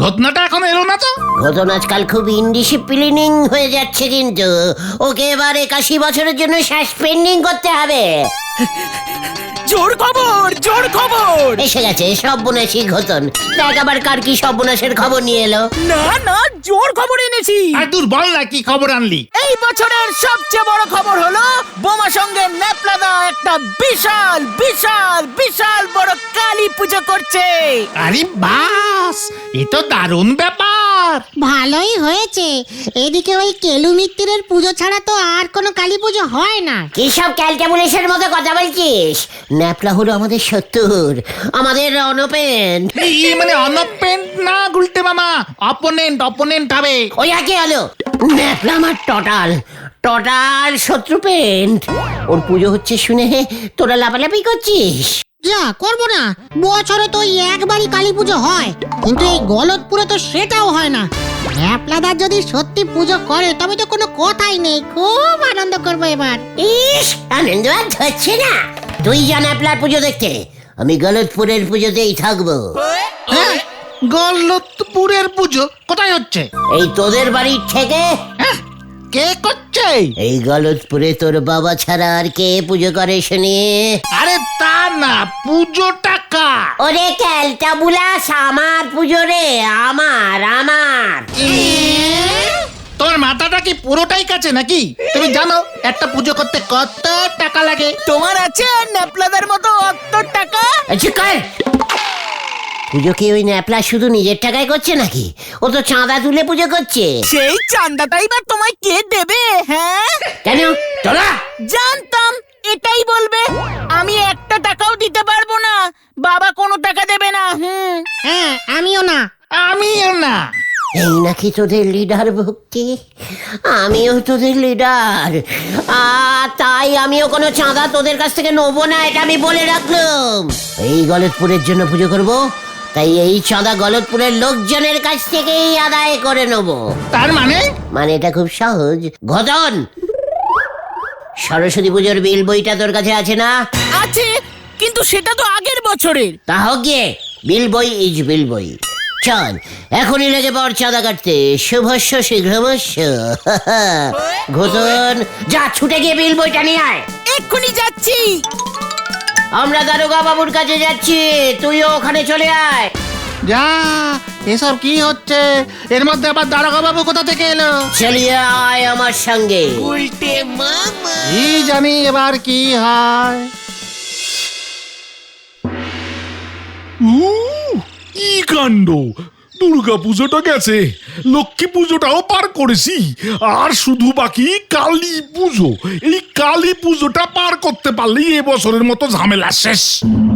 ঘটনাটা এখন এলো না তো? ঘটনা আজকাল খুব ইনডিসিপ্লিনিং হয়ে যাচ্ছে, কিন্তু ওকে এবার 81 বছরের জন্য সাসপেন্ডিং করতে হবে। জোর খবর। এসে গেছে সর্বনাশী ঘটন। দেখ আবার কার কি সর্বনাশের খবর নিয়ে এলো। না জোর খবর এনেছি। আর দূর, বল না কি খবর আনলি? এই বছরের সবচেয়ে বড় খবর হলো বোমা সঙ্গে ন্যাপলাদা একটা বিশাল বিশাল বিশাল বড় কালী পুজো করছে। আরে বাস, এ তো দারুণ ব্যাপার। ভালোই হয়েছে, এদিকে ওই কেলু মিত্তিরের পুজো ছাড়া তো আর কোনো কালী পুজো হয় না। কি সব ক্যালটাবুলেশনের মতো কথা বলছিস? ন্যাপলা হলো আমাদের শত্রুর, আমাদের অনপেন্ট। মানে অনপেন্ট না গুলটে মামা, অপোনেন্ট হবে। ওই আগে হলো ন্যাপলা আমার টোটাল শত্রু পেন্ট। ওর পুজো হচ্ছে শুনে তোরা লাফালাফি করছিস? যা করবো না, বছরে তো ওই একবারই কালী পুজো হয়, কিন্তু এই গলতপুরে তো সেটাও হয় না। ন্যাপলাদার যদি সত্যি পুজো করে তবে তো কোনো কথাই নেই, খুব আনন্দ করবো এবার। ইস, আনন্দ আর ধরছে না। তুই যা ন্যাপলার পুজো দেখতে, আমি গলতপুরের পুজোতেই থাকবো। হ্যাঁ, গলতপুরের পুজো কোথায় হচ্ছে? এই তোদের বাড়ির থেকে। হ্যাঁ, কে করছে? এই গলতপুরে তোর বাবা ছাড়া আর কে পুজো করে শুনি? আরে তা না, পুজোটা কার? ওরে ক্যালটাবুলাস, আমার পুজো রে, আমার। তোর মাথাটা কি পুরোটাই কাছে নাকি? তুমি জানো একটা পুজো করতে কত টাকা লাগে? তোমার আছে ন্যাপলাদার মতো অত টাকা? আচ্ছা কর। পুজো কি ওই ন্যাপলা শুধু নিজের টাকায় করছে নাকি? ও তো চাঁদা তুলে পুজো করছে। সেই চাঁদাটাই বা তোমায় কে দেবে? হ্যাঁ, কেন তোরা? জানতাম এটাই বলবে। আমি 1 টাকাও দিতে পারবো না, বাবা কোনো টাকা দেবে না। হ্যাঁ, আমিও না। এই নাকি তোদের লিডার ভক্তি? আমিও তোদের লিডার, তাই আমিও কোনো চাঁদা তোদের কাছ থেকে নেবো না, এটা আমি বলে রাখলাম। এই গলতপুরের জন্য পুজো করব, তাই এই চাঁদা গলতপুরের লোকজনের কাছ থেকেই আদায় করে নেব। তার মানে এটা খুব সহজ ঘটন। সরস্বতী পুজোর বিল বইটা তোর কাছে আছে না? আছে, কিন্তু সেটা তো আগের বছরের। তা হোক গিয়ে, বিল বই ইজ বিল বই। চল এখনই লেগে পড় চাঁদা কাটতে। শুভস্য শীঘ্রমস্য। ঘটন, যা ছুটে গিয়ে বিল বইটা নিয়ে আয়। এক্ষুনি যাচ্ছি। আমরা দারোগা বাবুর কাছে যাচ্ছি, তুইও ওখানে চলে আয়। যা, এসব কি হচ্ছে? এর মধ্যে আবার দারোগা বাবু কোথা থেকে এলো? চলিয়ে আয় আমার সঙ্গে। কি জানি এবার কি হয়। কি কাণ্ড! দুর্গা পুজোটা গেছে, লক্ষ্মী পুজোটাও পার করেছি, আর শুধু বাকি কালী পুজো। এই কালী পুজোটা পার করতে পারলেই এবছরের মতো ঝামেলা শেষ,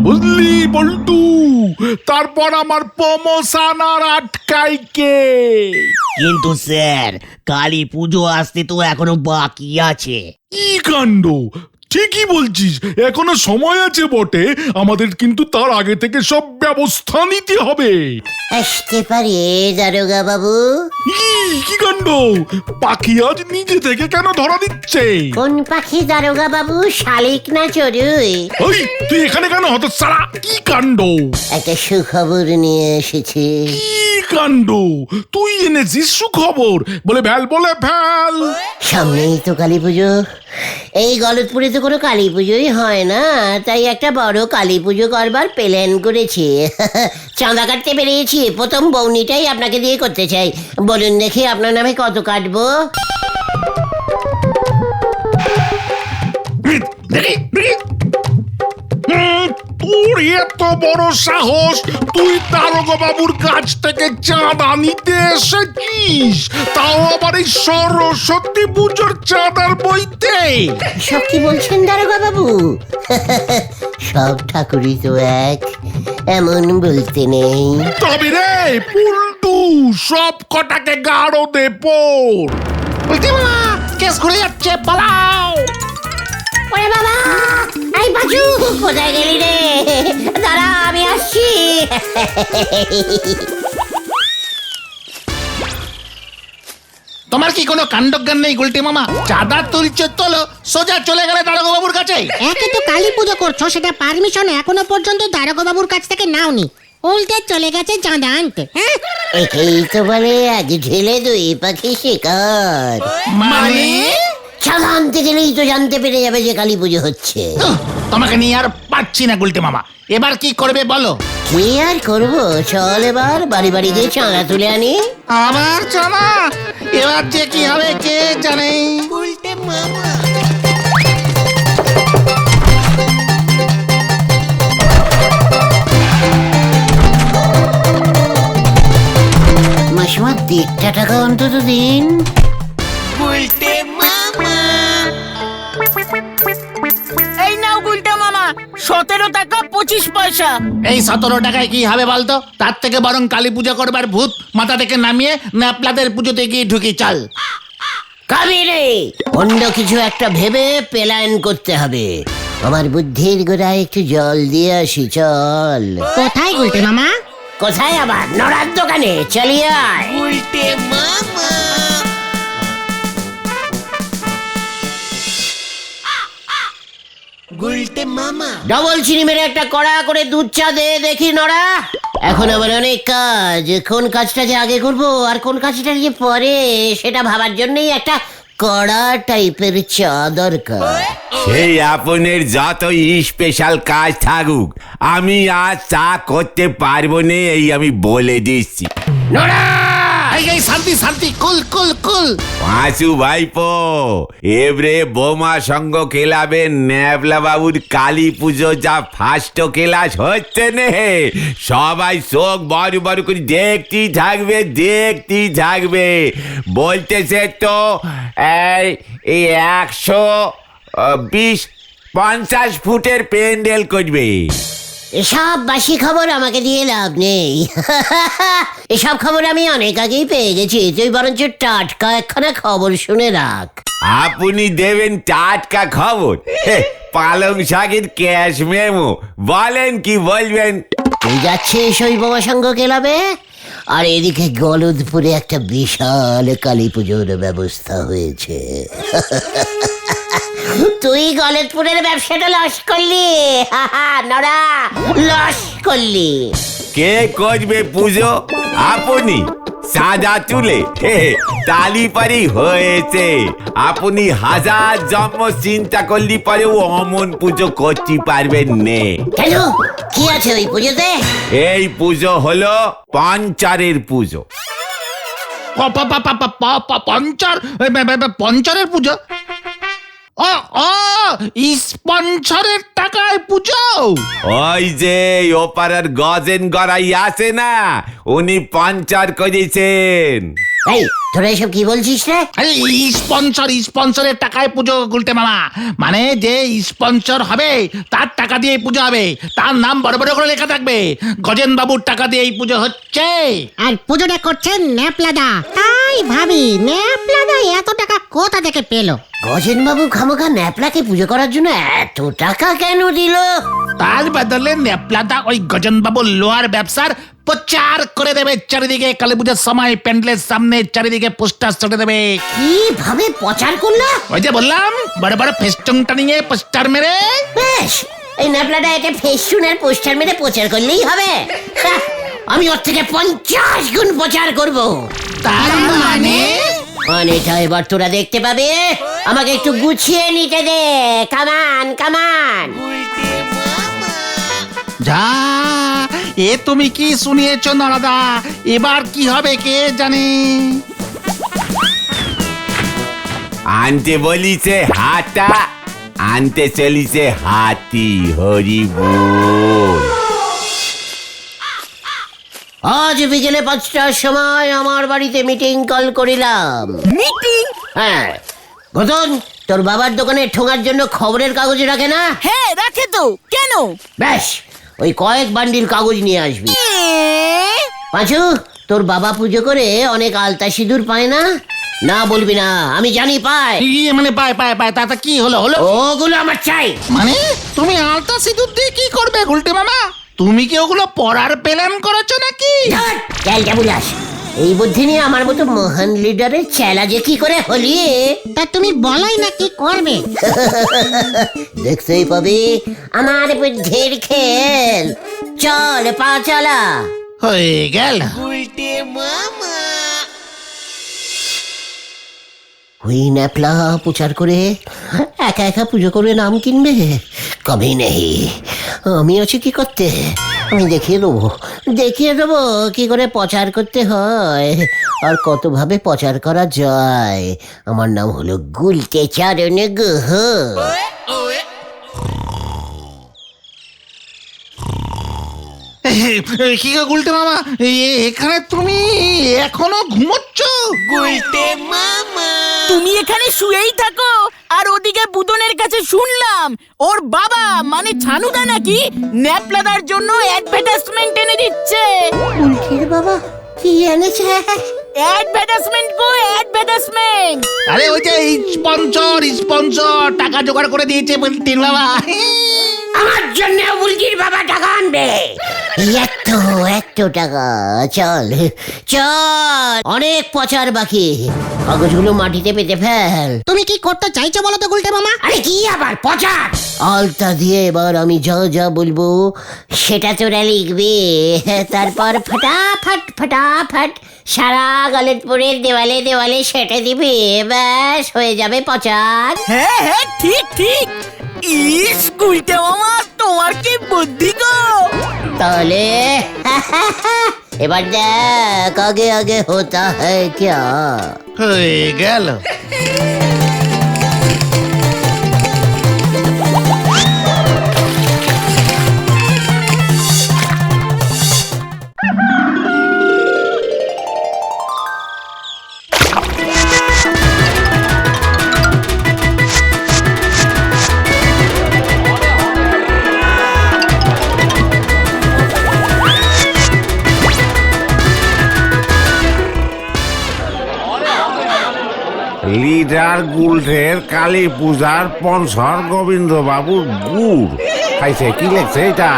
বুঝলি বল্টু? তারপর আমার প্রমোশন আর আটকাই কে? কিন্তু স্যার, কালী পুজো আসতে তো এখনো বাকি আছে। কি কাণ্ড! ঠিকই বলছিস, এখনো সময় আছে বটে, আমাদের কিন্তু তার আগে থেকে সব ব্যবস্থা নিতে হবে। আসতে পারে দারোগা বাবু? কি কাণ্ড! পাখি আজ নিজে থেকে কেন ধরা দিচ্ছে? কোন পাখি দারোগা বাবু, শালিক না চড়ুই? ওই তুই এখানে কেন হতচ্ছাড়া? কি কাণ্ড! একটা সুখবর নিয়ে এসেছি। কি কাণ্ড! তুই এনেছিস সুখবর? বলে ভ্যাল, বলে ভ্যাল। সামনেই তো কালী পুজো। এই গলতপুরে তো কোনো কালী পুজোই হয় না, তাই একটা বড় কালী পুজো করবার প্ল্যান করেছি। চাঁদা কাটতে বেরিয়েছি, প্রথম বৌনিটাই আপনাকে দিয়ে করতে চাই। বলুন দেখি আপনার নামে কত কাটবো? তোর এত বড় সাহস, তুই দারোগা বাবুর কাছ থেকে চাঁদা নিতে এসেছিস, তাও আবার এই সরস্বতী পুজোর চাঁদার বইতে? সব কি বলছেন দারোগা বাবু? সব ঠাকুরই তো এক, এমন বলতে নেই। তবে রে পুল্টু, সব কটাকে গাড়ো দে পোড়। বলছি মামা, কেস ঘুরে যাচ্ছে, পালাও। ওরে বাবা, এই বাজু কোথায় গেলি রে? দাঁড়া, আমি আসছি। তোমার কি কোনো কাণ্ডজ্ঞান নেই গুলটে মামা? চাঁদা তুলছে তোলো, সোজা চলে গেলে দারোগা বাবুর কাছে। একে তো কালী পুজো করছো, সেটা পারমিশন এখনো পর্যন্ত দারোগা বাবুর কাছ থেকে নাওনি, উল্টে চলে গেছে চাঁদা আনতে। হ্যাঁ, একেই তো বলে এক ঢেলে দুই পাখি শিকার। মানে চাঁদা আনতে গেলেই তো জানতে পেরে যাবে যে কালী পুজো হচ্ছে। তোমাকে নিয়ে আর পারছি না গুলটে মামা, এবার কি করবে বলো? কি আর করবো, চল এবার বাড়ি বাড়ি গিয়ে চাঁদা তুলে আনি। আবার চাঁদা? এবার যে কি হবে কে জানে। মাসিমা 1.5 টাকা অন্তত দিন। এই নাও গুলটা মামা, 17 টাকা 25 পয়সা। এই 17 টাকায় কি হবে বলতো? তার থেকে বরং কালী পূজা করবার ভূত মাথা থেকে নামিয়ে ন্যাপলাদের পুজোতে গিয়ে ঢুকি চল। কবি রে, অন্য কিছু একটা ভেবে প্ল্যান করতে হবে। আমার বুদ্ধির গোড়ায় একটু জল দিয়ে আসি, চল। কোথায় গুলটে মামা? কোথায় আবার? নড়ার দোকানে, চলিয়ে আয়। ডবল চিনি মেরে একটা কড়া করে দুধ চা দে দেখি নড়া। এখন আবার অনেক কাজ, কোন কাজটা যে আগে করবো আর কোন কাজটা যে পরে সেটা ভাবার জন্যই একটা কড়া টাইপের চা দরকার। সেই আপনের যতই স্পেশাল কাজ থাকুক, আমি আজ চা করতে পারবো না, এই আমি বলে দিচ্ছি। নড়া, এই শান্তি শান্তি, কুল কুল কুল। পাঁচু ভাইপো, এবারে বোমা সঙ্গ খেলাবে ন্যাবলা বাবুর কালী পুজো যা ফার্স্ট ক্লাস হচ্ছে নে, সবাই চোখ বড় বড় করে দেখতেই থাকবে। বলতেছে তো এই 120-50 ফুটের প্যান্ডেল করবে। এসব বাসি খবর আমাকে দিয়ে লাভ নেই। এসব খবর আমি অনেক আগেই পেয়ে গেছি, তুই বরঞ্চ টাটকা একখানা খবর শুনে রাখ। আপনি দেবেন টাটকা খবর? পালং শাকের ক্যাশ মেমো, বলেন কি বলবেন? তুই যাচ্ছিস ওই বোমা সংঘ ক্লাবে, আর এদিকে গলদপুরে একটা বিশাল কালী পুজোর ব্যবস্থা হয়েছে। তুই গলদপুরের ব্যবসাটা লস করলি, নড়া, লস করলি। কে করবে পুজো? আপনি সাদা তুলে তালিপারি হয়েছে। আপনি হাজার জন্ম চিন্তা করলি পরেও অমন পুজো করতে পারবেন নে। কেন, কি আছে ওই পুজোতে? এই পুজো হলো পঞ্চারের পুজো। পঞ্চারের পুজো? ও ও স্পন্সরের টাকায় পুজো। ওই যে ওপারের গজেন গড়াই আছে না, উনি পঞ্চার করেছেন। এই তোরা এসব কি বলছিস রে? আরে স্পন্সরের টাকায় পুজো গুলটে মামা, মানে যে স্পন্সর হবে তার টাকা দিয়ে পুজো হবে, তার নাম বড় বড় করে লেখা থাকবে, গজেন বাবুর টাকা দিয়ে এই পুজো হচ্ছে। আর পুজোটা করছেন ন্যাপলাদা। তাই ভাবি ন্যাপলাদা এত টাকা কোথা থেকে পেলো? গজেন বাবু খামোখা ন্যাপলাকে পুজো করার জন্য এত টাকা কেন দিল? তার বদলে নেপলাদা ওই গজেন বাবুর লোহার ব্যবসার প্রচার করে দেবে চারিদিকে। কালী পুজোর সময় প্যান্ডেলের সামনে চারিদিকে পোস্টার চড়ে দেবে। কিভাবে প্রচার করলো? ওই যে বললাম, বড় বড় ফেস্টুন টানিয়ে পোস্টার মেরে। বেশ, এই ন্যাপলাটা এটা ফেস্টুনের পোস্টার মেরে প্রচার করলেই হবে। হ্যাঁ, আমি ওর থেকে 50 গুণ প্রচার করব। তার মানে মানেটা এবার তোরা দেখতে পাবে। আমাকে একটু গুছিয়ে নিতে দে। কামান কামান। যা এ তুমি কি শুনিয়েছো নরদা, এবার কি হবে কে জানে। আনতে বলিছে হাটা, আনতে চলিছে হাতি। হরি বল। আজ বিকেলে 5টার সময় আমার বাড়িতে মিটিং কল করিলাম। মিটিং? হ্যাঁ, গতন তোর বাবার দোকানে ঠোঙার জন্য খবরের কাগজ রাখে না? হ্যাঁ রাখে তো, কেন? ব্যাস, ওই কয়েক বান্ডিল কাগজ নিয়ে আসবি। পাঁচু, তোর বাবা পুজো করে অনেক আলতা সিঁদুর পায় না? না বলবি না, আমি জানি পায়। ইয়ে মানে পায় পায় পায়, তাতে কি হলো? ওগুলো আমার চাই। মানে তুমি আলতা সিঁদুর দিয়ে কি করবে গুলটে মামা? তুমি কি ওগুলো পড়ার প্ল্যান করেছো নাকি? ক্যালটা বুলাস, এই বুদ্ধি নিয়ে আমার মতো মহান লিডারের চেলা যে কি করে হলি। তা তুমি বলাই না কি করবে? দেখতেই পাবি আমার বুদ্ধির খেল। চল পা চালা। হয়ে গেল। ওই ন্যাপলা প্রচার করে একা একা পুজো করে নাম কিনবে? কবি নেই, আমি আছি কি করতে। আমি দেখিয়ে দেবো কি করে প্রচার করতে হয় আর কত ভাবে প্রচার করা যায়। আমার নাম হলো গুলটে চারণ গুহ। কি গো গুলটে মামা, এখানে তুমি এখনো ঘুমোচ্ছ? তুমি এখানে শুয়েই থাকো, আর ওদিকে বুদনের কাছে শুনলাম ওর বাবা মানে ছানুদা নাকি ন্যাপলাদার জন্য অ্যাডভার্টাইজমেন্ট এনে দিচ্ছে। গুলটির বাবা কি এনেছে? অ্যাডভার্টাইজমেন্ট গো, অ্যাডভার্টাইজমেন্ট। আরে ওই যে স্পন্সর টাকা জোগাড় করে দিয়েছে বুলটির বাবা। আমার জন্য বুলটির বাবা টাকা আনবে? এত টাকা? চল চল, অনেক প্রচার বাকি। কাগজগুলো মাটিতে পেতে ফেল। তুমি কি করতে চাইছো বলো তো গুলটে মামা? আরে কি আবার প্রচার? আলতা দিয়ে এবার আমি যা বলবো সেটা তোরা লিখবি। তারপর ফটাফট সারা গলতপুরের দেওয়ালে দেওয়ালে সেটে দিবি। ব্যাস হয়ে যাবে প্রচার। হ্যাঁ হ্যাঁ, ঠিক। ইস গুলটে মামা, তোমার কি বুদ্ধি গো। তাহলে এবার দেখ আগে হোতা হ্যায় ক্যা। হয়ে গেল। লিডার গুলটের কালী পূজার স্পন্সর গোবিন্দ বাবুর গুড় খাইছে। কি লেখছে এটা?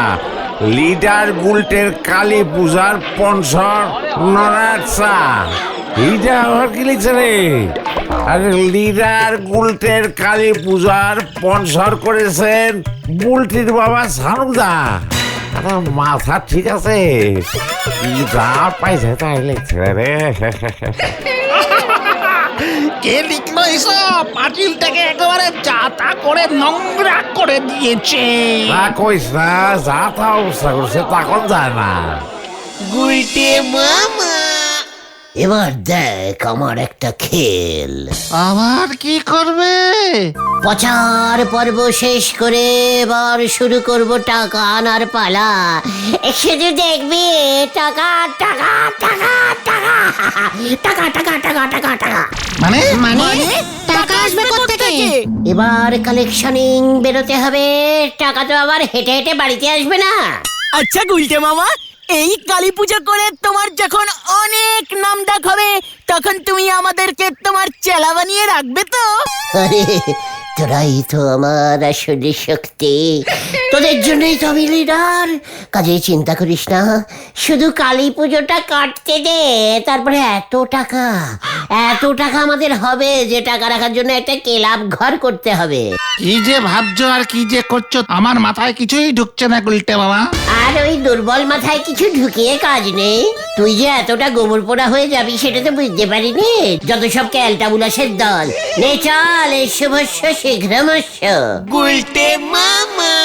লিডার গুলটের কালী পূজার স্পন্সর নরাজ শাহ। এইটা আবার কি লিখছে রে? আরে লিডার গুলটের কালী পূজার স্পন্সর করেছেন বুলটির বাবা ছানুদা। আরে মাথা ঠিক আছে, কি যা পাইছে তাই লিখছে রে। কে লিখলো এসব? পাঁচিলটাকে একেবারে যাতা করে নোংরা করে দিয়েছে। তা কইস না, যা তা অবস্থা করছে তখন যায় না। এবার দেখ আমার একটা খেল। আবার কি করবে? প্রচার পর্ব শেষ করে এবার শুরু করব টাকা আনার পালা। শুধু দেখবি টাকা টাকা টাকা টাকা টাকা টাকা টাকা টাকা টাকা। মানে মানে টাকা আসবে কোত্থেকে? এবার কালেকশনিং বেরোতে হবে। টাকা তো আবার হেঁটে হেঁটে বাড়িতে আসবে না। আচ্ছা গুলটে মামা, এই কালী পুজো করে তোমার যখন অনেক নাম ডাক হবে তখন তুমি আমাদেরকে তোমার চেলা বানিয়ে রাখবে তো? আরে তোরাই তো আমার আসলে শক্তি, তোদের জন্যই তো আমি লিডার। কাজে চিন্তা করিস না, শুধু কালী পুজোটা কাটতে দে। তারপরে এত টাকা আমাদের হবে যে টাকা রাখার জন্য একটা ক্লাব ঘর করতে হবে। কি যে ভাবছো আর কি যে করছো, আমার মাথায় কিছুই ঢুকছে না গুলটে মামা। আর ওই দুর্বল মাথায় কিছু ঢুকিয়ে কাজ নেই। তুই যে এতটা গোবর পোড়া হয়ে যাবি সেটা তো বুঝতে পারিনি। যত সব ক্যালটা বুলাসের দল। নে চল, শুভস্য শীঘ্রমস্য। গুলটে মামা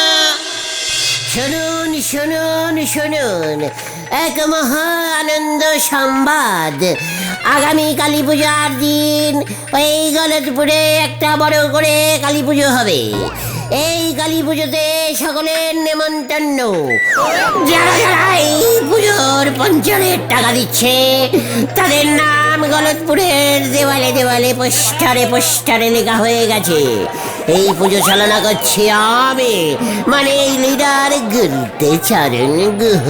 শুনুন শুনুন শুনুন, এক মহা আনন্দ সংবাদ। আগামী কালী পূজার দিন ওই গলতপুরে একটা বড় করে কালী পুজো হবে। এই কালী পুজোতে সকলের নেমন্তন্ন। যারা যারা এই পুজোর পঞ্চায়েত টাকা দিচ্ছে তাদের নাম গলতপুরের দেওয়ালে দেওয়ালে পোস্টারে পোস্টারে লেখা হয়ে গেছে। এই পুজো চালনা করছি আমি, মানে এই লিডার গুলটে চরণ গুহ।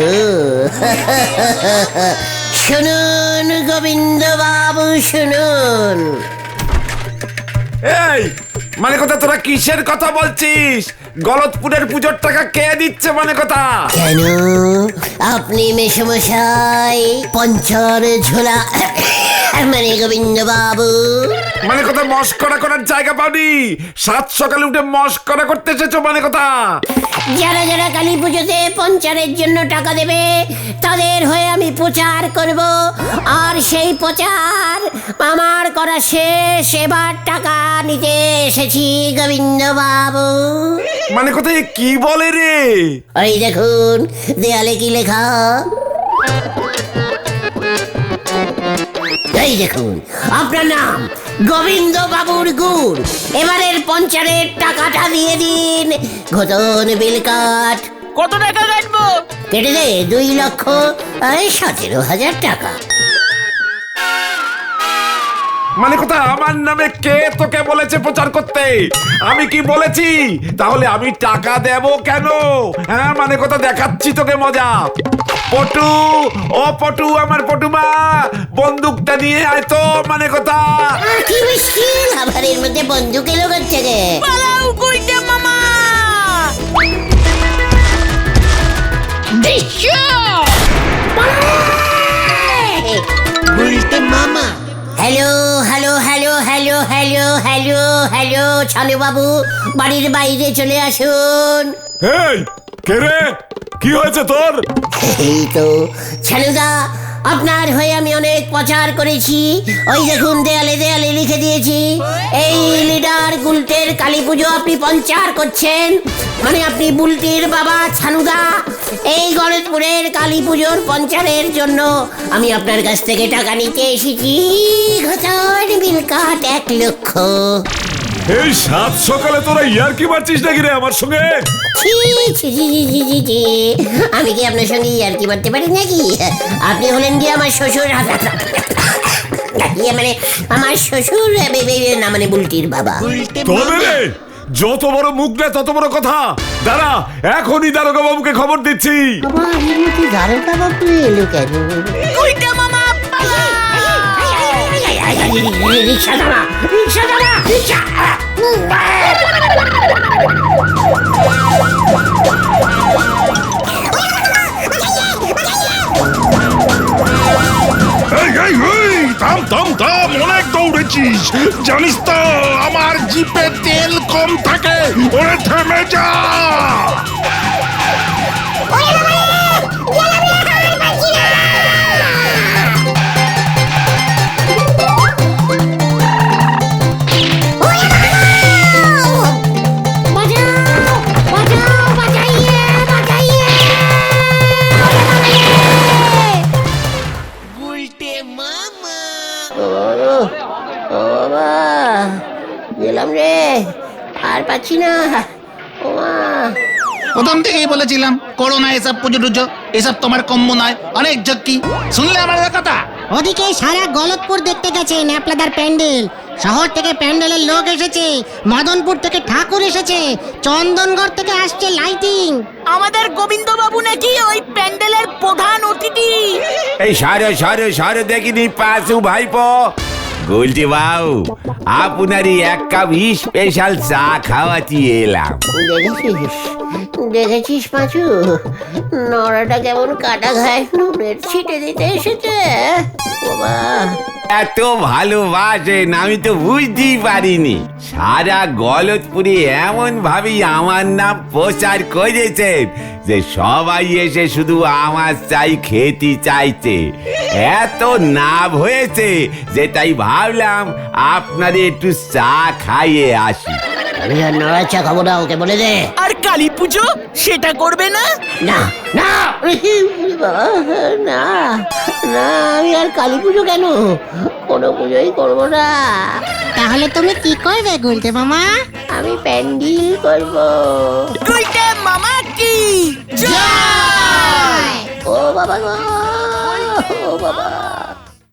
শুনুন গোবিন্দ বাবু শুনুন। এই মানে কথা, তোরা কিসের কথা বলছিস? গলতপুরের পুজোর টাকা কে দিচ্ছে মানে কথা? কেন আপনি মেসমশাই পঞ্চর ঝোলা মানে গোবিন্দ বাবু? মানে কথা মস্করা করার জায়গা পাওনি? সাত সকালে উঠে মস্করা করতে এসেছো মানে কথা? যারা যারা কালী পুজোতে পঞ্চারের জন্য টাকা দেবে তাদের হয়ে আমি প্রচার করব। আর সেই প্রচার আমার করা শেষ। এবার টাকা নিতে এসেছি গোবিন্দ বাবু। মানে কথা কি বলে রে? ওই দেখুন দেয়ালে কি লেখা। এই দেখুন আপনার নাম গোবিন্দ বাবুর গুড়। এবারের পঞ্চারের টাকাটা দিয়ে দিন। ঘটন বিল কাট। কত টাকা কাটবো? কেটে দে 2,17,000 টাকা। মানে কথা আমার নামে কে তোকে বলেছে প্রচার করতে? আমি কি বলেছি? তাহলে আমি টাকা দেব কেন? হ্যাঁ মানে কথা দেখাচ্ছি তোকে মজা। পটু, ও পটু, আমার পটুমা, বন্দুকটা নিয়ে আয় তো। মানে কথা কি মুশকিল, আবার এর মধ্যে বন্দুক এলো করছে রে। পালাও গুলটে মামা। গুলটে মামা। Hello hello hello hello hello hello hello Chhanu বাবু, বাড়ির বাইরে চলে আসুন। এই কে রে? কি হয়েছে তোর? এই তো ছানুদা, আপনার হয়ে আমি অনেক প্রচার করেছি। ওই দেখুন দেয়ালে দেয়ালে লিখে দিয়েছি, এই লিডার গুলটের কালী পুজো আপনি পঞ্চার করছেন। মানে আপনি বুলটির বাবা ছানুদা। এই গলতপুরের কালী পুজোর পঞ্চারের জন্য আমি আপনার কাছ থেকে টাকা নিতে এসেছি। ঘটন বিল কাট 1 লক্ষ। এই সাত সকালে তোরা ইয়ার্কি মারছিস নাকি রে আমার সঙ্গে? ছি, ছি, ছি, ছি, ছি, ছি, ছি। আমি কি আপনার সঙ্গে ইয়ার্কি মারতে পারি নাকি? আপনি হলেন কি আমার শ্বশুর? মানে আমার শ্বশুর না, মানে বুলটির বাবা। তবে রে, যত বড় মুখ না তত বড় কথা। দাঁড়া, এখনই দারোগা বাবুকে খবর দিচ্ছি। আমার এমনিতে দারোগা বাবু এলো কেন? গুলটে মামা রিক্সা দাঁড়া, রিক্সা দাঁড়া, রিক্সা। এই এই এই থাম থাম থাম, অনেক দৌড়েছিস জানিস তো, আমার জিপে তেল কম থাকে। ওরে থেমে যা। গুলটে মামা। ও বাবা, গেলাম রে, আর পাচ্ছি না। ও মা, প্রথম থেকেই বলেছিলাম করো না এসব পুজো টুজো, এসব তোমার কম্য নয়, অনেক ঝক্কি। শুনলে আমার কথা? ওদিকে সারা গলতপুর দেখতে গেছে ন্যাপলাদার প্যান্ডেল। শহর থেকে প্যান্ডেলের লোক এসেছে, মদনপুর থেকে ঠাকুর এসেছে, চন্দনগড় থেকে আসছে লাইটিং। আমাদের গোবিন্দবাবু নাকি ওই প্যান্ডেলের প্রধান অতিথি। এই সারো দেখিনি পাশু ভাইপো। গুলটি বাবু, আপনারই এক কাপ স্পেশাল চা খাওয়াতে এলাম। দেখেছিস পাঁচু, নড়াটা কেমন কাটা ঘায় নুনের ছিটে দিতে এসেছে। বাবা, এত ভালোবাসেন আমি তো বুঝতেই পারিনি। সারা গলতপুরে এমন ভাবেই আমার নাম প্রচার করেছেন যে সবাই এসে শুধু আমার চাই খেতে চাইছে। এত নাম হয়েছে যে তাই ভাবলাম আপনার একটু চা খাইয়ে আসি। আমি আর নড়ার চা খাবো না, ওকে বলে দে। আর কালী পুজো সেটা করবে না? না না বাবা, না না, আমি আর কালী পুজো কেন, কোনো পুজোই করবো না। তাহলে তুমি কি করবে গুলটে মামা? আমি প্যান্ডেল করবো। গুলটে মামা কি ও বাবা গো, ও বাবা।